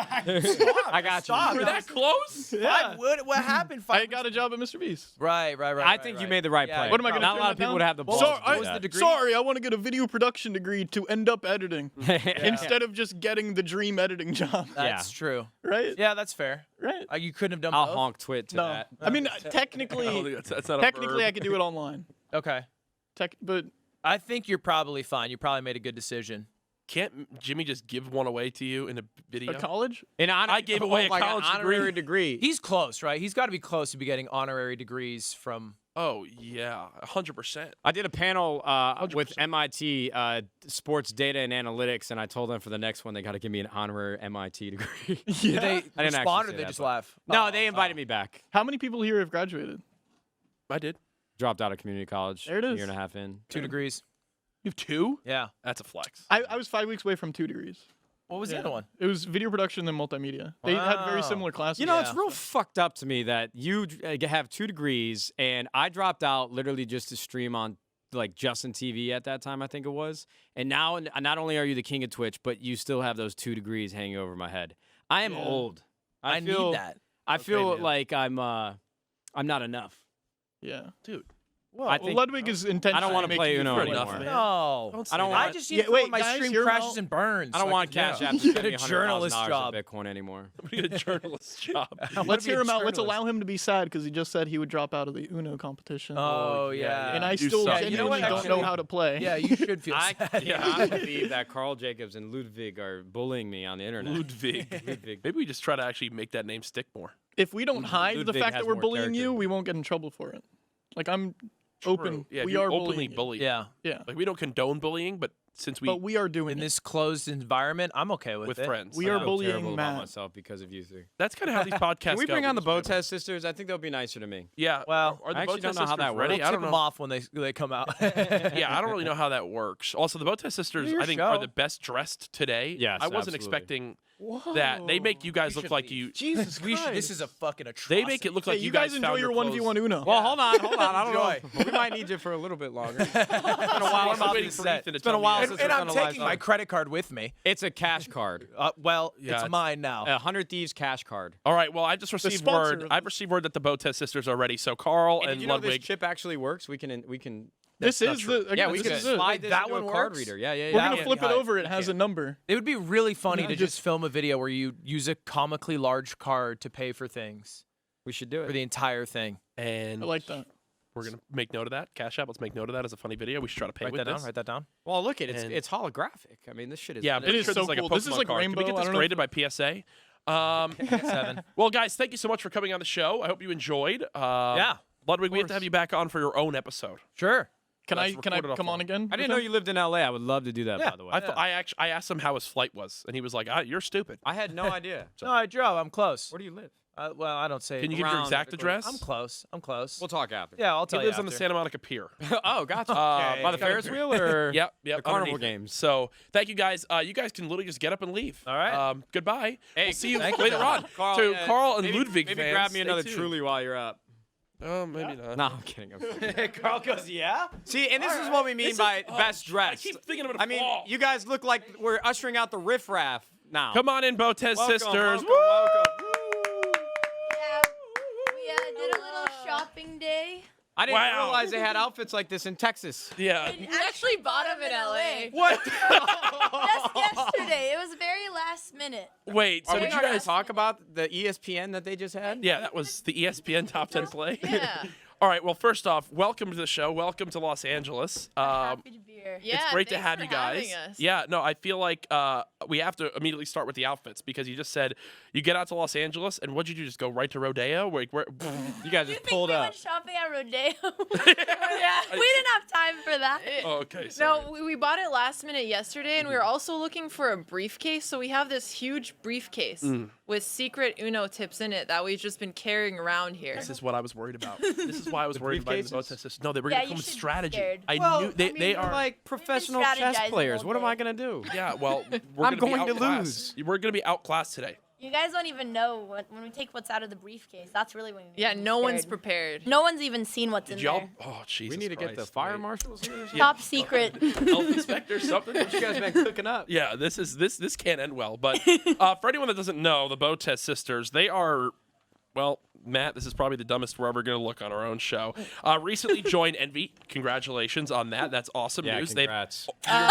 I got you. Stop. We're that close? Yeah. What happened? I got a job at Mr. Beast. Right. I think you made the right play. What am I gonna Not a turn lot of that people down? would have the balls. Sorry, to do was that. the degree? Sorry, I want to get a video production degree to end up editing instead of just getting the dream editing job. That's true. Right? Yeah, that's fair. Right? You couldn't have done I'll both. honk twit to No. that. I mean, I don't technically, think that's not a technically, I verb. could do it online. Okay. But I think you're probably fine. You probably made a good decision. Can't Jimmy just give one away to you in a video? a college? I gave away a college honorary degree. He's close, right? He's got to be close to be getting honorary degrees from. Oh, yeah. 100%. I did a panel with 100%. MIT Sports Data and Analytics, and I told them for the next one they got to give me an honorary MIT degree. Did they I didn't respond actually or say they that, just but- laugh? No, they invited me back. How many people here have graduated? I did. Dropped out of community college. There it A is. year and a half in. 2 degrees. You have 2? Yeah. That's a flex. I was 5 weeks away from 2 degrees. What was the Yeah. other one? It was video production and multimedia. They had very Wow. similar classes. You know, it's Yeah. real fucked up to me that you have 2 degrees, and I dropped out literally just to stream on like Justin TV at that time, I think it was. And now, not only are you the king of Twitch, but you still have those 2 degrees hanging over my head. I am Yeah. old. I feel, need that. I That's what I feel do. like I'm not enough. Yeah. Dude, I think Ludwig is intentionally I don't want to play making Uno you anymore. feel like that. No. I don't I want. just need Yeah, to wait, when my guys, stream hear me crashes out. and burns. I don't want Cash App to Get give me a journalist $100,000 job. of Bitcoin anymore. We need a journalist job. Let's hear him out. Let's allow him to be sad because he just said he would drop out of the Uno competition. Oh yeah. and I Do still something. genuinely don't know how to play. Yeah, you should feel I sad. cannot believe that Karl Jacobs and Ludwig are bullying me on the internet. Ludwig. Ludwig. Maybe we just try to actually make that name stick more. If we don't hide the Ludwig fact has that we're more bullying you, character. we won't get in trouble for it. Like I'm open. Yeah, we you are openly bullying you. bully. Yeah. Yeah, Like we don't condone bullying, but since we but we are doing In it. this closed environment, I'm okay with with it. friends, We I are feel bullying terrible about Matt. myself because of you three. that's kind of how these podcasts Can we go. bring on the just- Botez sisters? I think they'll be nicer to me. Yeah. Well, are the I actually Botez don't know how sisters that works. ready? We'll I tip don't them know. off when they come out. Yeah, I don't really know how that works. Also, the Botez sisters, Your I think, show. are the best dressed today. Yes, I wasn't absolutely. expecting that. They make you guys look like you. Jesus Christ. This is a fucking atrocity. They make it look Hey, like you guys enjoy found your clothes. 1v1 Uno. Well, hold on. I don't Enjoy. know. We might need you for a little bit longer. It's been a I'm while since waiting for Ethan to It's been a tell me while that. since and we've I'm done a live taking my show. credit card with me. It's a cash card. Well, Yeah, it's it's- mine now. 100 Thieves cash card. All right. Well, I just received sponsor word. of I've this. received word that the Botez sisters are ready. So Carl Hey, and did you know this Ludwig. chip actually works? We can. This not is true. the. Yeah, again, we this can is it. slide this That into one a card works? reader. Yeah. We're gonna Yeah, flip it yeah, over. It you has a can't. number. It would be really funny No, to just film a video where you use a comically large card to pay for things We should do for it. the entire thing. And I like that. we're gonna make note of that. Cash App. Let's make note of that as a funny video. We should try to pay Write with that down. this. Write that down. Well, look at it. And- It's holographic. I mean, this shit is. Yeah, I'm It pretty is sure so this is like a cool. This is Pokemon like card. Can we rainbow. get I this don't know graded by PSA? 7. Well, guys, thank you so much for coming on the show. I hope you enjoyed. Yeah, Ludwig, we have to have you back on for your own episode. Sure. Can Let's I record it off come on the- again? I didn't know you lived in LA. I would love to do that. Yeah, By the way, I asked him how his flight was, and he was like, "You're stupid." I had no idea. No, I drove. I'm close. Where do you live? Well, I don't say. Can you give your Around exact the address? I'm close. I'm close. We'll talk after. Yeah, I'll He tell you. lives on the after. Santa Monica Pier. Oh, gotcha. Okay. By the Ferris wheel or? Yep. The carnival underneath it. games. So thank you guys. You guys can literally just get up and leave. All right. Goodbye. Hey, we'll see you thank you. later on. Carl, to yeah, Carl and maybe, Ludwig maybe fans, grab me stay another tuned. Truly while you're up. Oh, maybe not. No, I'm kidding. I'm kidding. Carl goes, yeah. See, and this is what we mean by best dressed. I keep thinking I'm gonna I mean, fall. you guys look like we're ushering out the riffraff now. Come on in, Botez Welcome, sisters. welcome, Woo! welcome. Yeah, we did a little shopping day. I didn't Wow. realize they had outfits like this in Texas. Yeah. You actually bought them in LA. What? Just yesterday. It was very last minute. Wait. So Are we did you not going guys? to talk about the ESPN that they just had? Yeah, that was the ESPN Top 10 play. Yeah. All right. Well, first off, welcome to the show. Welcome to Los Angeles. Happy to be here. Yeah, It's great to thanks have for you guys. having us. Yeah, no, I feel like we have to immediately start with the outfits because you just said you get out to Los Angeles and what'd you do? Just go right to Rodeo? Where You guys You just think pulled we up. went shopping at Rodeo? Yeah. We didn't have time for that. oh, okay. Sorry. No, we bought it last minute yesterday, and we were also looking for a briefcase. So we have this huge briefcase with secret Uno tips in it that we've just been carrying around here. This is what I was worried about. This is why I was worried about the briefcases? Botez sisters. No, they were Yeah, going to you come with should be strategy. scared. I Well, knew they, I mean, they they're are like professional chess strategizing players. all What am I day. going to do? Yeah, well, we're I'm gonna going be to outclassed. We're going to be outclassed today. You guys don't even know when we take what's out of the briefcase. That's really when. Yeah, no one's scared. prepared. No one's even seen what's Did in y'all? there. Oh, Jesus We need to get the Christ, fire wait. marshals here. Top secret. Health inspector, something. What you guys been cooking up? Yeah, this can't end well. But for anyone that doesn't know, the Botez sisters, they are, well, Matt, this is probably the dumbest we're ever going to look on our own show. Recently joined Envy. Congratulations on that. That's awesome Yeah, news. congrats. They've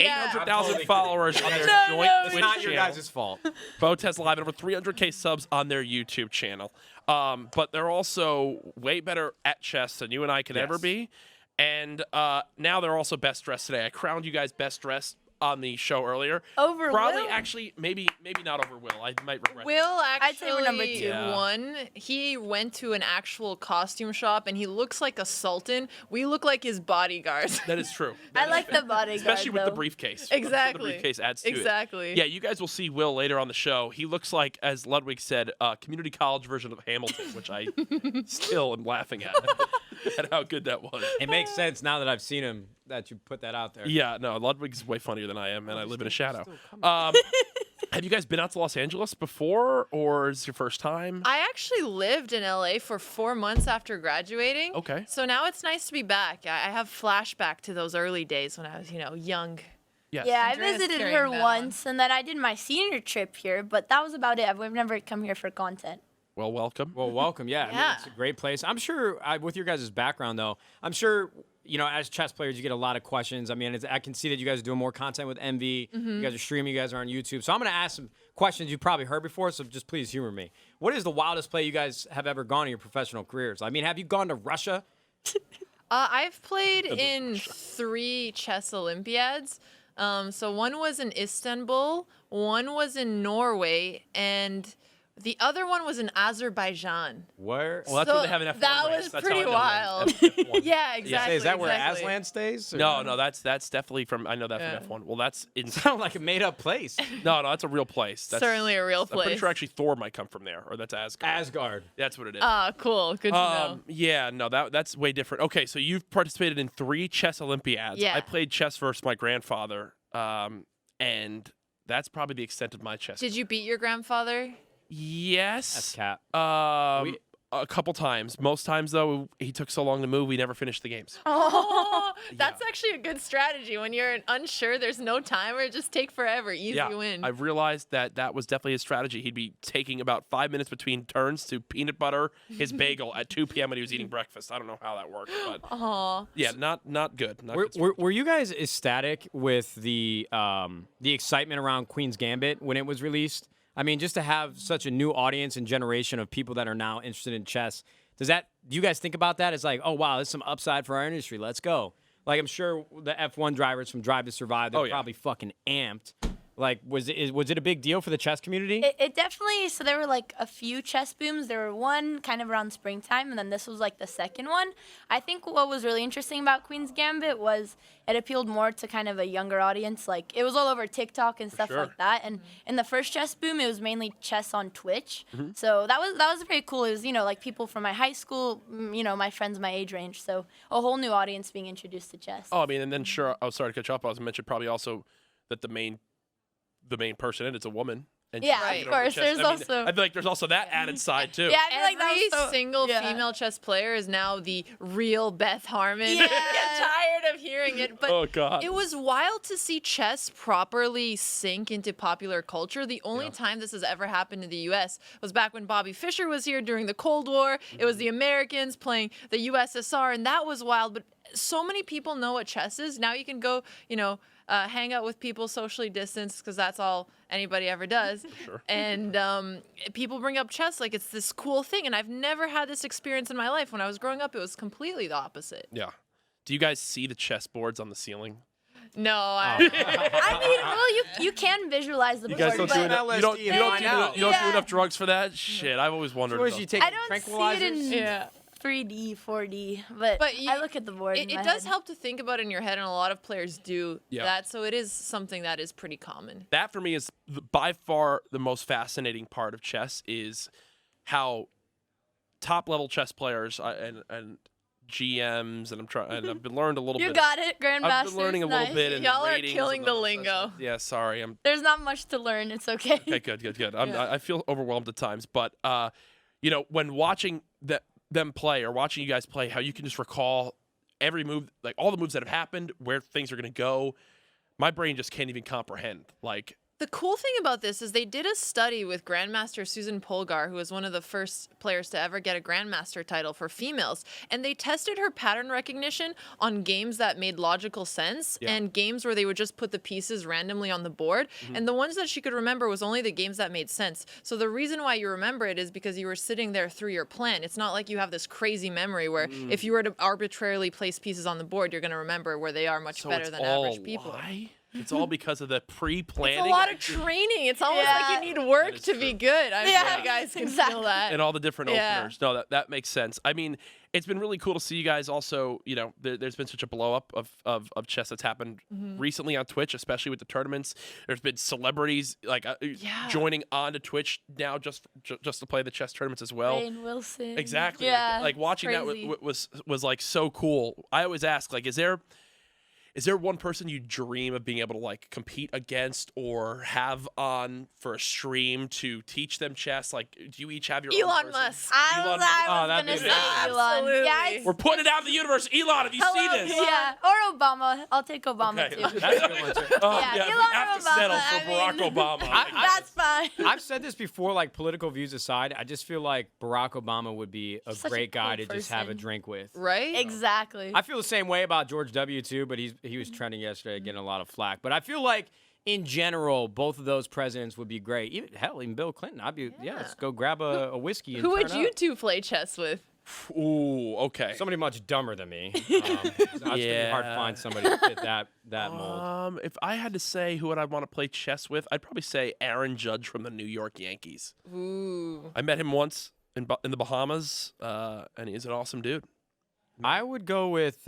Yeah. 800,000 followers on their joint It's Twitch not your channel. guys' fault. Botez Live and over 300K subs on their YouTube channel. But they're also way better at chess than you and I could ever Yes. be. And now they're also best dressed today. I crowned you guys best dressed on the show earlier. Over Probably Will? actually maybe not over Will. I might regret that. Will I'd say we're number actually two. Yeah. won. He went to an actual costume shop and he looks like a sultan. We look like his bodyguards. That is true. I like the bodyguard. Especially with the though. briefcase. Exactly. The briefcase adds to it. Exactly. Yeah, you guys will see Will later on the show. He looks like, as Ludwig said, a community college version of Hamilton, which I still am laughing at how good that was. It makes sense now that I've seen him that you put that out there. Yeah, no, Ludwig's way funnier than I am, and I live in a shadow. Have you guys been out to Los Angeles before, or is it your first time? I actually lived in LA for 4 months after graduating. Okay. So now it's nice to be back. I have flashback to those early days when I was, young. Yes. Yeah, I Andrea's visited carrying her that once, and then I did my senior trip here, but that was about it. We've never come here for content. Well, welcome. Well, welcome. Yeah, I mean, Yeah. it's a great place. I'm sure with your guys' background, though, I'm sure, as chess players, you get a lot of questions. I mean, I can see that you guys are doing more content with MV. You guys are streaming. You guys are on YouTube. So I'm going to ask some questions you've probably heard before, so just please humor me. What is the wildest play you guys have ever gone in your professional careers? I mean, have you gone to Russia? I've played in 3 chess Olympiads. So one was in Istanbul, one was in Norway, and the other one was in Azerbaijan. Where? Well, that's So where they have an F1 that race. was That's pretty how I know wild. F1. Yeah, exactly. Is that where exactly. Aslan stays? or- No, that's definitely from. I know that Yeah. from F1. Well, that's in. Sound like a made-up place. No, that's a real place. That's Certainly a real I'm pretty place. sure actually Thor might come from there, or that's Asgard. Asgard. That's what it is. Ah, cool. Good to know. Yeah, no, that's way different. Okay, so you've participated in 3 chess Olympiads. Yeah. I played chess versus my grandfather, and that's probably the extent of my chess. Did you beat your grandfather? Yes. That's Cap. A couple times. Most times, though, he took so long to move, we never finished the games. Oh, that's actually a good strategy. When you're unsure, there's no timer, just take forever. Easy Yeah, win. I realized that was definitely his strategy. He'd be taking about 5 minutes between turns to peanut butter his bagel at 2 p.m. when he was eating breakfast. I don't know how that worked, but Aw. yeah, not good. Not Were, good were, were you guys ecstatic with the excitement around Queen's Gambit when it was released? I mean, just to have such a new audience and generation of people that are now interested in chess, do you guys think about that as like, oh, wow, there's some upside for our industry. Let's go. Like, I'm sure the F1 drivers from Drive to Survive, they're Oh, yeah. probably fucking amped. Like, was it a big deal for the chess community? It definitely, so there were like a few chess booms. There were one kind of around springtime, and then this was like the second one. I think what was really interesting about Queen's Gambit was it appealed more to kind of a younger audience. Like, it was all over TikTok and stuff sure. like that. And in the first chess boom, it was mainly chess on Twitch. So that was pretty cool. It was, like people from my high school, my friends my age range. So a whole new audience being introduced to chess. Oh, I mean, and then sure, I was sorry to catch up. I was mentioned probably also that the main person in it's a woman. And Yeah, she's of taking over course, chess. there's I mean, also- I feel like there's also that added side too. Yeah, I feel like that Every was so- single yeah. female chess player is now the real Beth Harmon. Yeah. I get tired of hearing it, but Oh, God. it was wild to see chess properly sink into popular culture. The only time this has ever happened in the U.S. was back when Bobby Fischer was here during the Cold War. It was the Americans playing the USSR, and that was wild. But so many people know what chess is. Now you can go, hang out with people socially distanced because that's all anybody ever does. Sure. And people bring up chess like it's this cool thing. And I've never had this experience in my life. When I was growing up, it was completely the opposite. Yeah. Do you guys see the chess boards on the ceiling? No, I mean, well, you can visualize the You board, guys don't but do enough. You don't, you don't, find do, out. you don't do Yeah. enough drugs for that. Shit, I've always wondered. Or is about- you take I don't tranquilizers? see it in Yeah. 3D, 4D, but you- I look at the board. in it my does head. help to think about it in your head, and a lot of players do Yeah. that. So it is something that is pretty common. That for me is by far the most fascinating part of chess is how top level chess players and GMs and I've been learned a little You bit. got it, Grandmaster. I've been learning a little nice. bit. And Y'all are ratings killing and the all that lingo. stuff. Yeah, sorry. There's not much to learn. It's okay. Okay, good. I feel overwhelmed at times, but when watching them play or watching you guys play, how you can just recall every move, like all the moves that have happened, where things are going to go. My brain just can't even comprehend. Like, The cool thing about this is they did a study with Grandmaster Susan Polgar, who was one of the first players to ever get a Grandmaster title for females. And they tested her pattern recognition on games that made logical sense and games where they would just put the pieces randomly on the board. And the ones that she could remember was only the games that made sense. So the reason why you remember it is because you were sitting there through your plan. It's not like you have this crazy memory where if you were to arbitrarily place pieces on the board, you're going to remember where they are much so better it's than all average people. lie? It's all because of the pre-planning. It's a lot of training. It's almost like Yeah. you need work That is to true. be good. I'm Yeah, sure you guys can exactly. feel that. and all the different Yeah. openers. No, that makes sense. I mean, it's been really cool to see you guys also, there's been such a blow up of chess that's happened recently on Twitch, especially with the tournaments. There's been celebrities like joining onto Twitch now just to play the chess tournaments as well. Rainn Wilson. Exactly. Yeah. Like watching that crazy. was like so cool. I always ask, like, is there Is there one person you dream of being able to like compete against or have on for a stream to teach them chess? Like, do you each have your own Elon person? Musk. I Elon was Musk. Oh, gonna that'd say be Elon. Absolutely. Yeah, it's- We're putting it out in the universe. Elon, if you see this. Yeah, or Obama. I'll take Obama Okay. too. That's a good one, too. Oh, Yeah, yeah, we Elon have or to settle Obama, for I Barack mean- Obama. That's fine. I've said this before, like political views aside, I just feel like Barack Obama would be a Such a great guy cool to just have a person. drink with. Right? Exactly. I feel the same way about George W. too, but he was trending yesterday, getting a lot of flack. But I feel like in general, both of those presidents would be great. Even Bill Clinton. I'd be let's go grab a whiskey. And Who would turn you up. two play chess with? Ooh, okay. Somebody much dumber than me. It's gonna be hard to find somebody to fit that mold. If I had to say who would I want to play chess with, I'd probably say Aaron Judge from the New York Yankees. Ooh. I met him once in the Bahamas, and he's an awesome dude. I would go with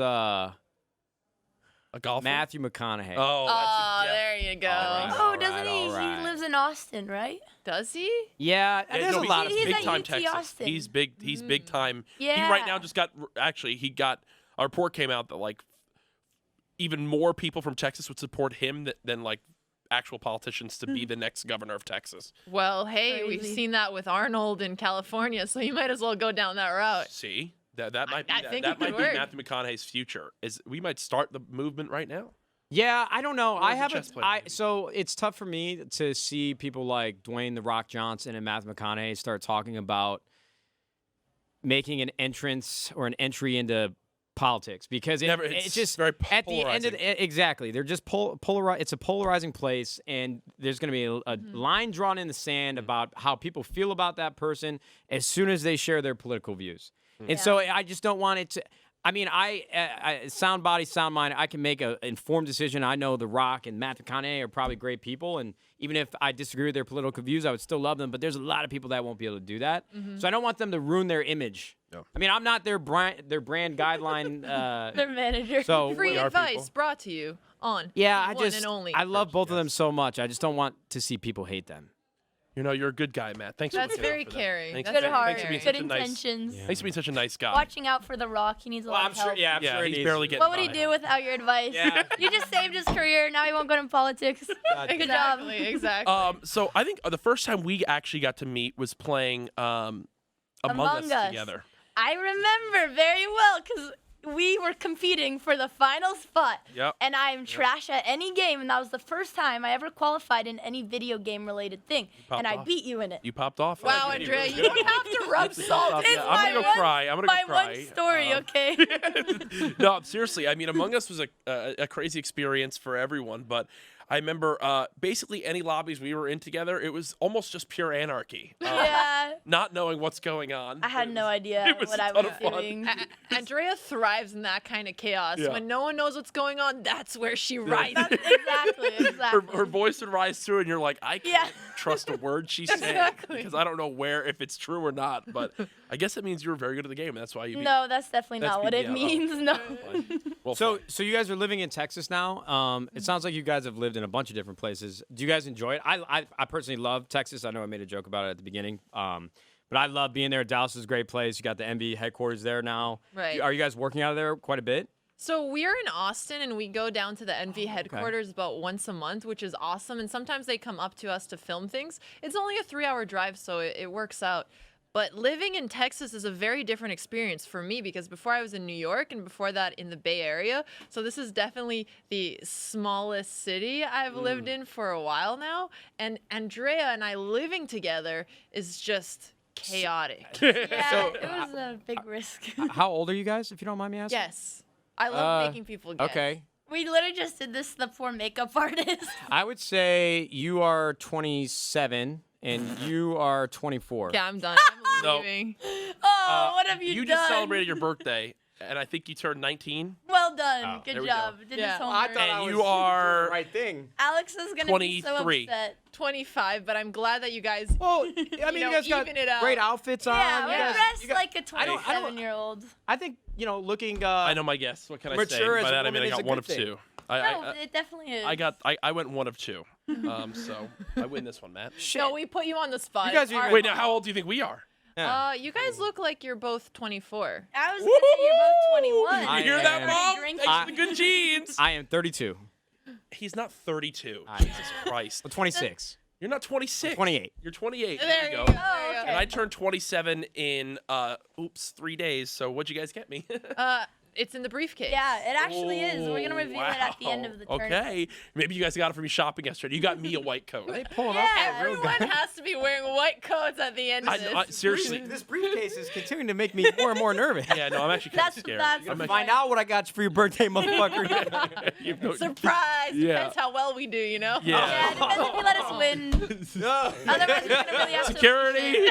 A golfer. Matthew McConaughey. Oh, Oh, that's a, there you go. All Oh, right, doesn't he? all right. He lives in Austin, right? Does he? Yeah, yeah, there's no, a lot of he's big at time UT Texas. Austin. He's big. He's big time. Yeah. He right now just got a report came out that like even more people from Texas would support him than like actual politicians to be the next governor of Texas. Well, hey, we've Crazy. seen that with Arnold in California, so you might as well go down that route. See, that might be I that, think that it might could be work. Matthew McConaughey's future. Is we might start the movement right now. Yeah, I don't know. Or I as a haven't. chess player, maybe. So it's tough for me to see people like Dwayne the Rock Johnson and Matthew McConaughey start talking about making an entrance or an entry into politics because it's just very at the end of polarizing. exactly. They're just it's a polarizing place, and there's going to be a line drawn in the sand about how people feel about that person as soon as they share their political views. And so I just don't want it to. I mean, I sound body, sound mind. I can make an informed decision. I know The Rock and Matthew McConaughey are probably great people, and even if I disagree with their political views, I would still love them. But there's a lot of people that won't be able to do that. So I don't want them to ruin their image. No. I mean, I'm not their brand guideline. Their manager. So Free we are advice people. brought to you on yeah, one and only. I love both of them so much. I just don't want to see people hate them. You know, you're a good guy, Matt. Thanks. That's for very for that. caring. Thanks, That's Good very heart. thanks for being Good such a nice. intentions. Thanks for being such a nice guy. Watching out for The Rock. He needs a lot of help. Yeah, I'm yeah, sure he's it barely is. getting What would he by. do without your advice? Yeah. You just saved his career. Now he won't go into politics. Good job. Exactly, exactly. So I think the first time we actually got to meet was playing Among Us together. I remember very well because we were competing for the final spot. Yep. And I'm trash at any game, and that was the first time I ever qualified in any video game related thing. popped And I off. beat you in it. You popped off. wow, Right? Andrea, you don't have to rub salt It's in I'm gonna go one- cry. I'm gonna my go cry. one story, okay? No, seriously. I mean, Among Us was a crazy experience for everyone, but I remember basically any lobbies we were in together, it was almost just pure anarchy. Yeah. Not knowing what's going on. I had no idea it was what a I ton was of fun. doing. Andrea thrives in that kind of chaos. Yeah. When no one knows what's going on, that's where she rises. Exactly. Her voice would rise through, and you're like, I can't Yeah. trust a word she's saying Exactly. because I don't know if it's true or not. But I guess it means you were very good at the game, and that's why you. beat- No, that's definitely That's not what it yeah, oh. means. No. Well, So, fine. so you guys are living in Texas now. It sounds like you guys have lived in a bunch of different places. Do you guys enjoy it? I personally love Texas. I know I made a joke about it at the beginning. But I love being there. Dallas is a great place. You got the NBA headquarters there now. Right. Are you guys working out of there quite a bit? So we're in Austin, and we go down to the NV headquarters about once a month, which is awesome. And sometimes they come up to us to film things. It's only a 3-hour drive, so it works out. But living in Texas is a very different experience for me because before I was in New York and before that in the Bay Area. So this is definitely the smallest city I've lived in for a while now. And Andrea and I living together is just chaotic. Yeah, it was a big risk. How old are you guys, if you don't mind me asking? Yes. I love making people guess. Okay. We literally just did this to the poor makeup artist. I would say you are 27 and you are 24. Yeah, I'm done. I'm No. leaving. Oh, what have you, you done? just celebrated your birthday, and I think you turned 19. Well done. Oh, there Good we job. go. Did Yeah. his homework. And you are right thing. Alex is gonna be so 23. upset. 25, but I'm glad that you guys. Well, I mean, know, you guys got even it out. great outfits on. Yeah, You we're guys- dressed you got- like a I don't- 27-year-old. I think, looking. I know my guess. What can I say? Mature as By a that I mean woman I is got a one good of thing. two. No, it definitely is. I went one of two. So I win this one, Matt. No, we put you on the spot. You guys are Our- Wait, now how old do you think we are? Yeah. You guys look like you're both 24. I was gonna say you're both 21. I You hear that, am- Mom? Drinking. Thanks for the good genes. I am 32. He's not 32. I Jesus am. Christ. I'm 26. You're not 26. 28. You're 28. There you you go. go. Oh, okay. And I turned 27 in 3 days. So what'd you guys get me? It's in the briefcase. Yeah, it actually is. We're gonna reveal it at the end of the tournament. Okay. Maybe you guys got it from me shopping yesterday. You got me a white coat. They pulling Yeah. up. Real Everyone has to be wearing white coats at the end of this. Seriously. This briefcase is continuing to make me more and more nervous. Yeah, no, I'm actually kind of That's- scared. that's- I'm Find out what I got you for your birthday, motherfucker. you know, Surprise! Yeah. Depends how well we do, you know? Yeah. Yeah, it depends if you let us win. Otherwise, we're gonna really have to. Security.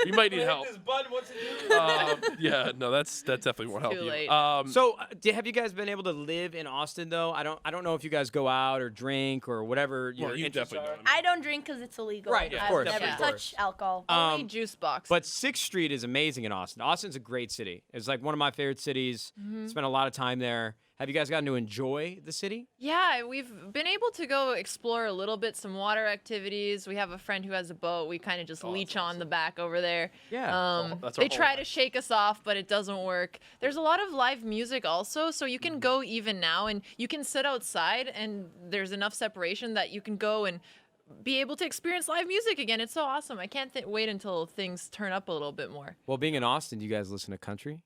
We might need help. button, what's it do? Yeah, no, that definitely won't help Too you. late. So, have you guys been able to live in Austin though? I don't know if you guys go out or drink or whatever your Well, you interests definitely are. don't. I don't drink because it's illegal. Right, of I've course, never of touched alcohol. Only juice box. But 6th Street is amazing in Austin. Austin's a great city. It's like one of my favorite cities. Spent a lot of time there. Have you guys gotten to enjoy the city? yeah, we've been able to go explore a little bit, some water activities. We have a friend who has a boat. We kind of just leech on the back over there. Yeah. That's our They whole try life. to shake us off, but it doesn't work. There's a lot of live music also, so you can go even now and you can sit outside and there's enough separation that you can go and be able to experience live music again. It's so awesome. I can't wait until things turn up a little bit more. Well, being in Austin, do you guys listen to country?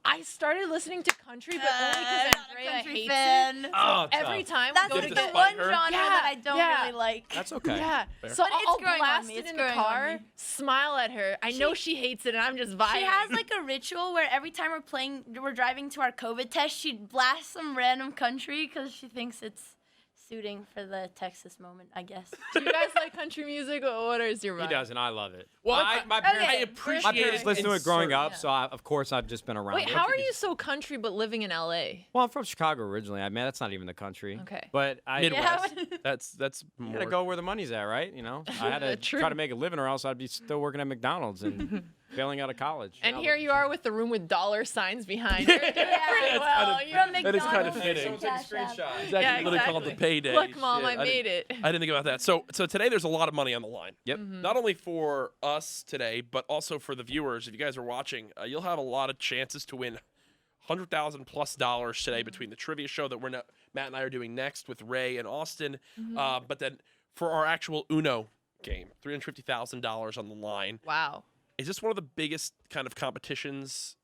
I started listening to country, but only because not a Andrea country hates fan. it. Oh, Every time That's we go like to the get one her. genre that I don't Yeah. really like. That's okay. Yeah. Fair. So But it's I'll growing on blast me. it It's in the growing on car, me. smile at her. I know she hates it, and I'm just vibing. She has like a ritual where every time we're driving to our COVID test, she'd blast some random country because she thinks it's suiting for the Texas moment, I guess. Do you guys like country music? What is your vibe? He does, and I love it. Well, my I parents, appreciate my parents it listened to in it growing certain- up, so of course I've just been around Wait, it. how are you so country but living in LA? Well, I'm from Chicago originally. I mean, that's not even the country. Okay. But I Midwest. Yeah. That's You more. gotta go where the money's at, right? You know, I had to True. try to make a living, or else I'd be still working at McDonald's and failing out of college. And here you are with the room with dollar signs behind. You're doing pretty well. From That is kind of McDonald's fitting. to Cash App. It's actually Yeah, literally called the exactly. payday. Look, Mom, Shit, I made didn't- it. I didn't think about that. So today there's a lot of money on the line. Yep. Not only for us today, but also for the viewers. If you guys are watching, you'll have a lot of chances to win $100,000+ today between the trivia show that Matt and I are doing next with Ray and Austin. But then for our actual Uno game, $350,000 on the line. Wow. Is this one of the biggest kind of competitions,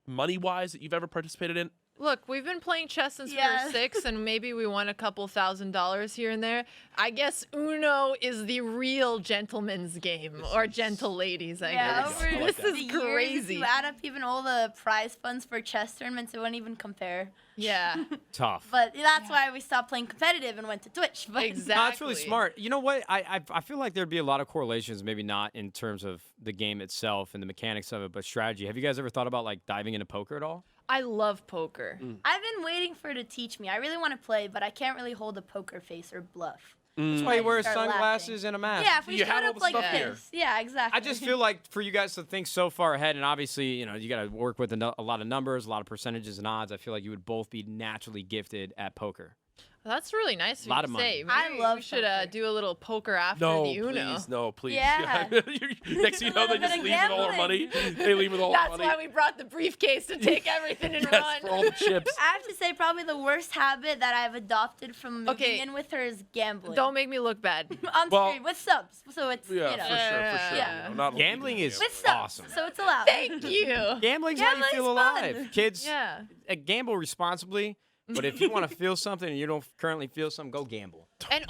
money-wise, that you've ever participated in? Look, we've been playing chess since we Yeah. were 6, and maybe we won a couple $1,000s here and there. I guess Uno is the real gentleman's game, or gentle ladies, I Yeah, guess. over I like This that. the is years, crazy. you add up even all the prize funds for chess tournaments, it wouldn't even compare. Yeah, Tough. But that's why we stopped playing competitive and went to Twitch. But exactly. No, it's really smart. You know what? I feel like there'd be a lot of correlations, maybe not in terms of the game itself and the mechanics of it, but strategy. Have you guys ever thought about like diving into poker at all? I love poker. I've been waiting for her to teach me. I really want to play, but I can't really hold a poker face or bluff. That's why he I wears start laughing. sunglasses and a mask. Yeah, if we You showed have all up the like stuff here. this. Yeah, exactly. I just feel like for you guys to think so far ahead, and obviously, you know, you got to work with a lot of numbers, a lot of percentages and odds. I feel like you would both be naturally gifted at poker. That's really nice of Lot you of to money. say. I Maybe love we should poker. do a little poker after No, the Uno. please, no, please. Yeah. Next thing you know, they little bit just of leave with all our money. gambling. They leave with all That's our money. why we brought the briefcase to take everything and Yes, run. for all the chips. I have to say, probably the worst habit that I've adopted from moving Okay. in with her is gambling. Don't make me look bad. On Well- stream with subs, so it's Yeah, you know. for sure, for sure. Yeah. You know, not Gambling illegal is With subs, awesome. so it's allowed. Thank you. Gambling's how you Gambling's feel fun. alive. Kids, Yeah. gamble responsibly, but if you want to feel something and you don't currently feel something, go gamble. And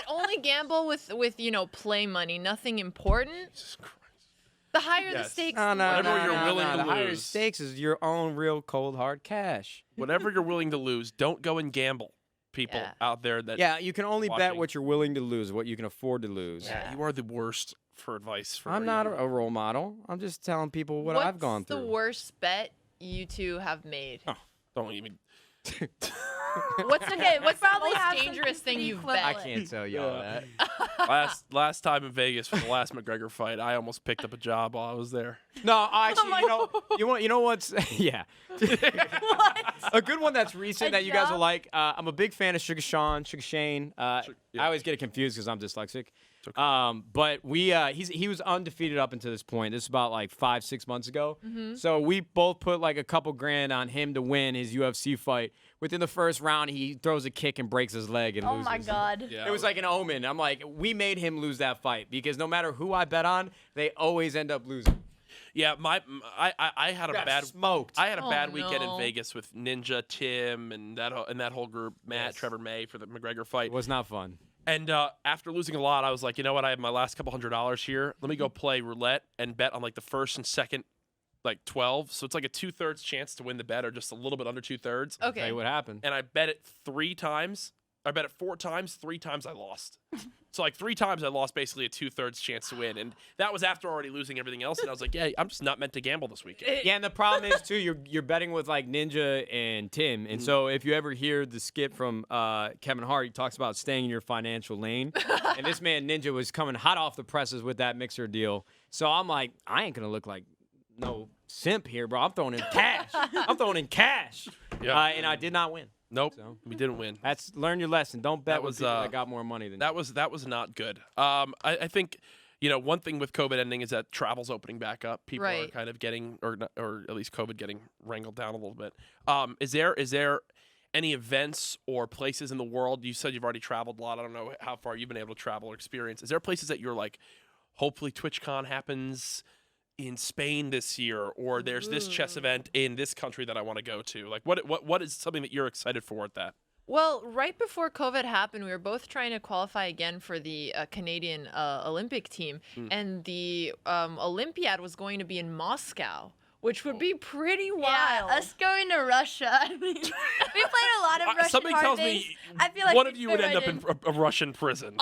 only gamble with play money, nothing important. Jesus Christ. The higher the Yes. stakes, No, the more Whatever you're fun. willing to the higher lose. stakes is your own real cold hard cash. Whatever you're willing to lose, don't go and gamble. People Yeah. out there that Yeah, you can only bet watching. what you're willing to lose, what you can afford to lose. Yeah, you are the worst for advice. For I'm our not young- a role model. I'm just telling people what I've gone What's through. the worst bet you two have made? Don't even. What's the most probably have dangerous something thing pretty you've equivalent. I bet? can't tell y'all Yeah. that. last time in Vegas for the last McGregor fight, I almost picked up a job while I was there. No, actually, you know what's yeah. A good one that's recent A that you guys will job? like. I'm a big fan of Sugar Shane. I always get it confused because I'm dyslexic. But he was undefeated up until this point. This is about like 5-6 months ago. So we both put like a couple grand on him to win his UFC fight. Within the first round, he throws a kick and breaks his leg and Oh loses. my God. Yeah, It was like an omen. I'm like, we made him lose that fight because no matter who I bet on, they always end up losing. Yeah, I had a Got bad smoked. I had a bad weekend in no. Vegas with Ninja, Tim, and that whole group, Matt, Trevor May for the McGregor fight. It was not fun. And after losing a lot, I was like, you know what? I have my last couple $100 here. Let me go play roulette and bet on like the first and second, like 12. So it's like a 2/3 chance to win the bet, or just a little bit under 2/3. Tell Okay. you what happened. And I bet it 3 times. I bet it 4 times. 3 times I lost. So like 3 times I lost basically a 2/3 chance to win, and that was after already losing everything else. And I was like, yeah, I'm just not meant to gamble this weekend. Yeah, and the problem is too, you're betting with like Ninja and Tim, and so if you ever hear the skit from Kevin Hart, he talks about staying in your financial lane, and this man Ninja was coming hot off the presses with that mixer deal. So I'm like, I ain't gonna look like no simp here, bro. I'm throwing in cash. Yeah. And I did not win. Nope, So. we didn't win. That's learn your lesson. Don't bet That with was, people that got more money than That was not good. I think, one thing with COVID ending is that travel's opening back up. People are Right. kind of getting, or at least COVID getting wrangled down a little bit. Is there any events or places in the world? You said you've already traveled a lot. I don't know how far you've been able to travel or experience. Is there places that you're like, hopefully TwitchCon happens in Spain this year, or there's this chess event in this country that I want to go to? Like, what is something that you're excited for at that? Well, right before COVID happened, we were both trying to qualify again for the Canadian Olympic team, and the Olympiad was going to be in Moscow, which would be pretty wild. Yeah, us going to Russia. I mean, we played a lot of Russian Something hard tells days. me I feel like one we'd of you fit would end right up in a Russian prison.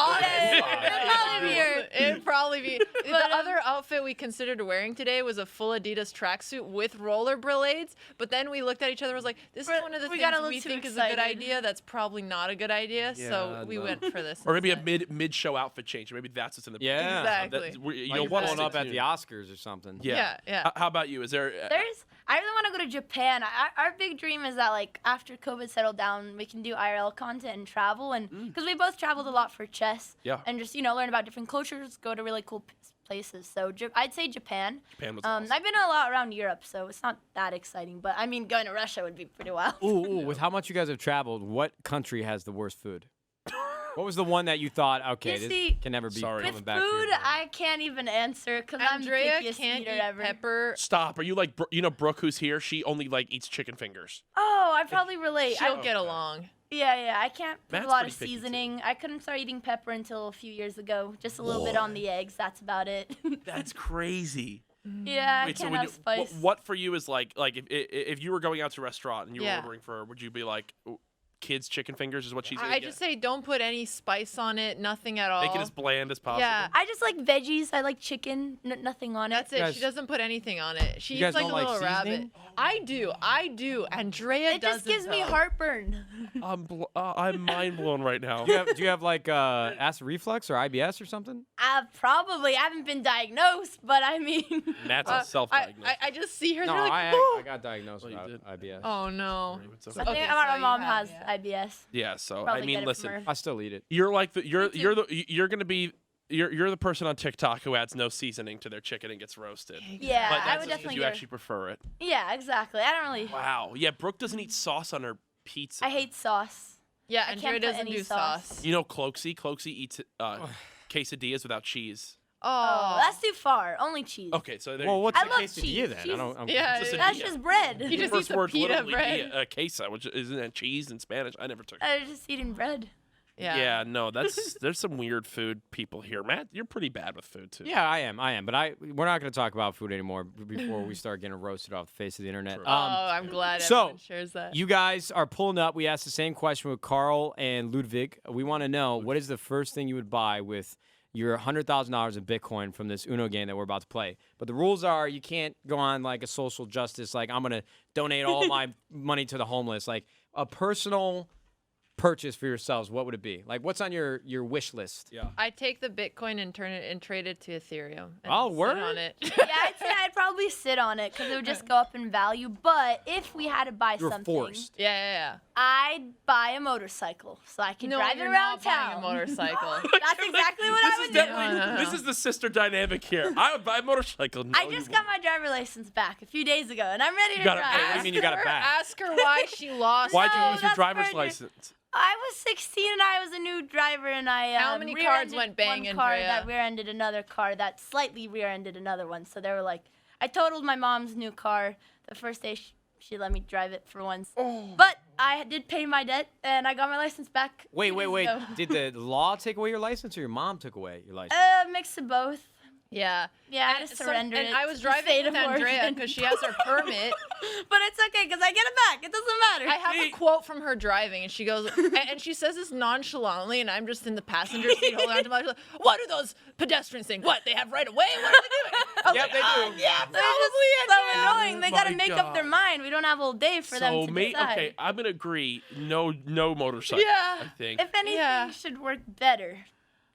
It'd probably be. The other outfit we considered wearing today was a full Adidas tracksuit with roller blades. But then we looked at each other and was like, this is one of the We got a things little we too think is a good excited. idea. That's probably not a good idea. So we went for this. Or maybe a instead. mid-show outfit change. Maybe that's what's in the Yeah. Exactly. Like what pulling up at the Oscars or something. Yeah. Yeah. How about you? Is there? I really want to go to Japan. Our big dream is that like after COVID settled down, we can do IRL content and travel, and because we both traveled a lot for chess. Yeah. And just learn about different cultures, go to really cool places. So I'd say Japan. Japan was awesome. I've been a lot around Europe, so it's not that exciting. But I mean, going to Russia would be pretty wild. Ooh, with how much you guys have traveled, what country has the worst food? What was the one that you thought, okay, You this see, can never be Sorry. coming With back food, here? I can't even answer because I'm the Andrea pickiest can't eater eat ever. pepper. Stop. Are you like Brooke, who's here? She only like eats chicken fingers. Oh, I probably relate. She'll get along. Yeah, I can't put Matt's a lot pretty of picky, too. seasoning. I couldn't start eating pepper until a few years ago. Just a little bit on the eggs. That's about it. That's crazy. Yeah, I Wait, so can't when have spice. what for you is like if you were going out to a restaurant and you were Yeah. ordering for her, would you be like, kids chicken fingers is what she's I eating? just say don't put any spice on it, nothing at all. Make it as bland as possible. Yeah. I just like veggies. I like chicken. Nothing on That's it. it. guys- she doesn't put anything on it. She You guys eats like don't a like little rabbit. seasoning? I do. Andrea It doesn't. just gives me though. heartburn. I'm mind blown right now. Do you have like acid reflux or IBS or something? Probably. I haven't been diagnosed, but I mean. Matt's I, self-diagnosed. I just see her. No, they're like, I got diagnosed Oh, you with did? IBS. oh no. So- I think Okay, my so you mom have- has IBS. yeah. So Probably I get mean, it from listen, her. I still eat it. you're like you're too. gonna be you're the person on TikTok who adds no seasoning to their chicken and gets roasted. Yeah, But I that's would just definitely you get. actually prefer it. Yeah, exactly. I don't really. Wow. Yeah. Brooke doesn't eat sauce on her pizza. I hate sauce. Yeah, I Andrea can't put doesn't any do sauce. sauce. You know, Cloaksy eats quesadillas without cheese. Oh, that's too far. Only cheese. Okay, so there. Well, what's I a love quesadilla cheese. then? I Cheese- don't. Yeah, Just a That's dia. just bread. You just First eat the word's pita literally bread. queso, which isn't that cheese in Spanish? I never took. I was just eating bread. Yeah. No, there's some weird food people here. Matt, you're pretty bad with food too. Yeah, I am. But we're not going to talk about food anymore before we start getting roasted off the face of the internet. True. Oh, I'm glad so, everyone shares that. You guys are pulling up. We asked the same question with Karl and Ludwig. We want to know what is the first thing you would buy with your $100,000 of Bitcoin from this Uno game that we're about to play. But the rules are you can't go on like a social justice, like I'm going to donate all my money to the homeless. Like a personal purchase for yourselves, what would it be? Like what's on your wish list? I take the Bitcoin and turn it and trade it to Ethereum. And Oh, sit word? on it. Yeah, I'd say I'd probably really sit on it because it would just go up in value. But if we had to buy You're something, forced. Yeah. I'd buy a motorcycle so I can No, drive it you're around not buying town. a motorcycle. That's exactly what I would do. definitely this is the sister dynamic here. I would buy a motorcycle. No, I just got my driver license back a few days ago, and I'm ready to got it. drive. What do you mean you got it back? Ask her why she lost. Why'd you No, lose your that's driver's further. license? I was 16 and I was a new driver, and I How many cars rear-ended went bang, one car Andrea? that rear-ended another car that slightly rear-ended another one. So they were like, I totaled my mom's new car the first day she let me drive it for once. But I did pay my debt, and I got my license back. Wait. 2 days ago. Did the law take away your license or your mom took away your license? Mix of both. Yeah. Yeah, I And just so- surrendered And it I was to the driving state with of Andrea Oregon. because she has her permit. But it's okay because I get it back. It doesn't matter. I have a quote from her driving, and she goes, and she says this nonchalantly, and I'm just in the passenger seat holding on to my. She's like, what do those pedestrians think? What, they have right of way? What are they doing? I was Yep, like, they do. Yeah, They're probably. just so Andrea." annoying. They gotta My make up their God. mind. We don't have all day for them So to me, decide. okay, I'm gonna agree. No motorcycle. Yeah. I think. If anything, Yeah. should work better.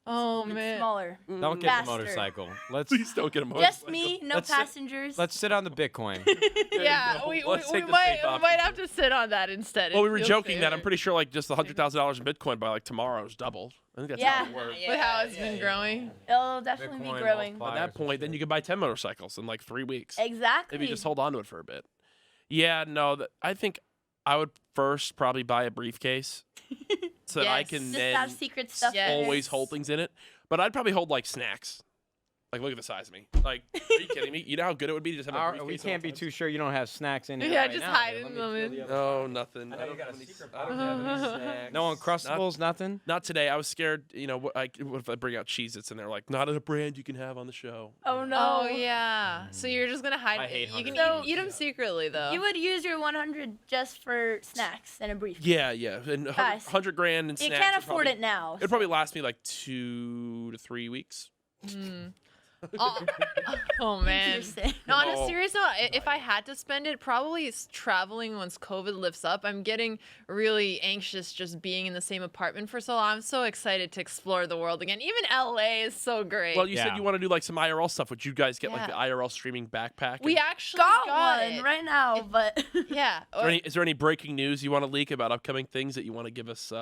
Oh It's man. smaller. Don't get faster. the motorcycle. Let's Please don't get a motorcycle. Just me, no Let's sit- passengers. let's sit on the Bitcoin. Yeah, go. we Let's take the might safe option. might have to sit on that instead. Well, we It were feels joking that I'm fair. pretty sure like just the $100,000 in Bitcoin by like tomorrow is doubled. I think that's Yeah. how it works. With how it's been growing. It'll definitely Bitcoin be growing. multiplier. At that point, then you can buy 10 motorcycles in like 3 weeks. Exactly. Maybe just hold on to it for a bit. Yeah, no, I think I would first probably buy a briefcase so that I Yes. can Just then have secret stuff. Yes. in there. always hold things in it. But I'd probably hold like snacks. Like, look at the size of me. Like, are you kidding me? You know how good it would be to just have a briefcase? We at all can't be times? too sure you don't have snacks in here. Yeah, right just now. hide Let in me them. feel the other No, nothing. I I know don't you got have a any secret I don't pocket. have any snacks. No Uncrustables, nothing? Not today. I was scared. You know, what if I bring out Cheez-Its and they're like, not a brand you can have on the show. Oh no. Oh yeah. So you're just gonna hide. I hate You can $100. eat them secretly though. You would use your 100 just for snacks and a briefcase. Yeah, yeah. And Guys, 100 grand in You snacks. can't would afford probably- it now. It'd probably last me like 2 to 3 weeks. Oh man. Interesting. No, on Oh. a serious note, if I had to spend it, probably it's traveling once COVID lifts up. I'm getting really anxious just being in the same apartment for so long. I'm so excited to explore the world again. Even LA is so great. Well, you Yeah. said you want to do like some IRL stuff. Would you guys get like Yeah. the IRL streaming backpack? we And- actually Got got one it. right now, but Yeah. Is there any breaking news you want to leak about upcoming things that you want to give us?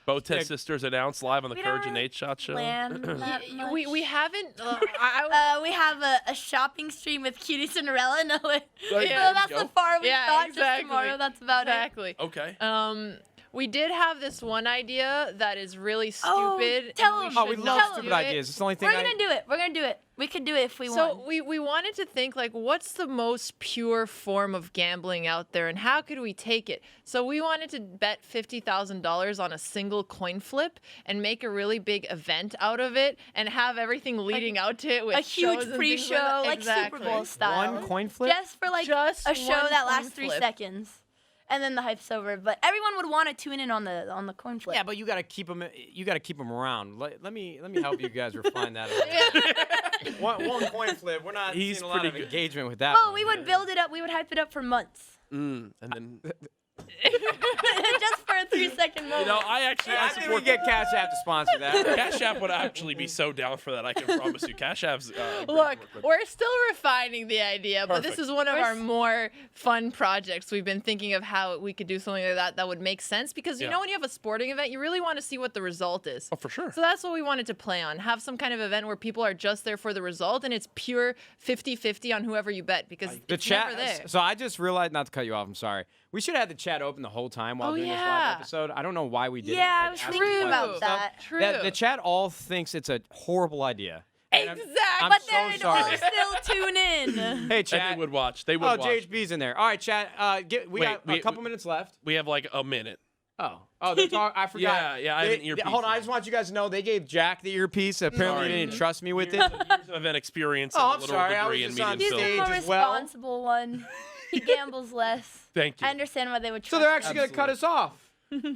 Botez Yeah. Sisters announced live on the We don't CouRage and really Nadeshot Show. plan that much. We haven't. I We have a shopping stream with Cutie Cinderella. No way. There you So that's go. the far we Yeah, thought. exactly. Just tomorrow. That's about exactly. Okay. We did have this one idea that is really Oh, stupid. tell and them. Oh, we should love not Tell stupid do it. ideas. It's the only it. thing We're gonna do it. We're gonna do it. We could do it if we So want. we wanted to think like what's the most pure form of gambling out there and how could we take it? So we wanted to bet $50,000 on a single coin flip and make a really big event out of it and have everything leading out to it with A huge shows and pre-show, things like that. like Super Bowl style. One coin flip? Just for like Just a show one that coin lasts 3 flip. seconds, and then the hype's over. But everyone would want to tune in on the coin flip. Yeah, but you gotta keep them. You gotta keep them around. Let me help you guys refine that. A little. one coin flip. We're not He's seeing a lot of pretty good. engagement with that. Oh, one. we would build it up. We would hype it up for months, And then just for a 3-second moment. you know, I actually I I think we support get Cash App to sponsor that. Cash App would actually be so down for that. I can promise you. Cash App's Look, we're still refining the idea, but this Perfect. is one of We're our s- more fun projects. We've been thinking of how we could do something like that that would make sense because you Yeah. know when you have a sporting event, you really want to see what the result is. Oh, for sure. So that's what we wanted to play on. Have some kind of event where people are just there for the result and it's pure 50-50 on whoever you bet because The it's chat. never there. So I just realized, not to cut you off. I'm sorry. We should have had the chat open the whole time while Oh, doing this yeah. live episode. I don't know why we did. Yeah, I was asking thinking questions about and stuff. that. True. The chat all thinks it's a horrible idea. And Exactly. I'm But so they'd sorry. all still tune in. Hey, And chat. they would watch. They would Oh, watch. JHB's in there. All right, chat. We Wait, got a couple minutes left. We have like a minute. Oh, they're talking. I forgot. Yeah, I have an earpiece. Hold on, I just want you guys to know they gave Jack the earpiece. Apparently, Sorry. they didn't trust me with it. Years of event experience. Oh, and a I'm little sorry, I degree was in just on medium He's film. the more as well. responsible one. He gambles less. Thank you. I understand why they would. So Trust they're actually him. going to cut us off.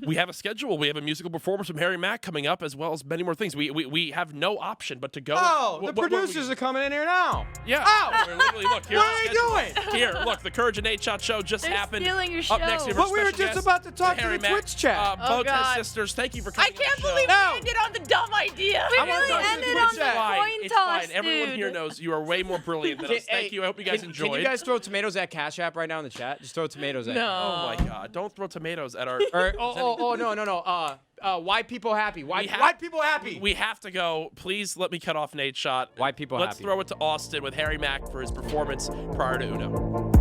We have a schedule. We have a musical performance from Harry Mack coming up, as well as many more things. We have no option but to go. Oh, What- the what- what producers are coming in here now. Yeah. Oh! We're literally, look, here's What the are they schedule. doing? Here, look, the CouRage and Nadeshot Show just They're happened. stealing your Up next, show. we have our But we were special just guest, about to talk to Harry the Mack, Twitch chat. Botez God. Sisters, thank you for I coming can't on the believe show. we ended on the dumb idea. We I wanna really talk to the ended Twitch on the chat. Fine, coin it's toss, fine. Everyone dude. here knows you are way more brilliant than us. Thank you. I hope you guys enjoyed. Can you guys throw tomatoes at Cash App right now in the chat? Just throw tomatoes at. No. Oh my God! Don't throw tomatoes at our. No. White people happy. White people happy. We have to go. Please let me cut off Nadeshot. White people Let's happy. throw it to Austin with Harry Mack for his performance prior to Uno.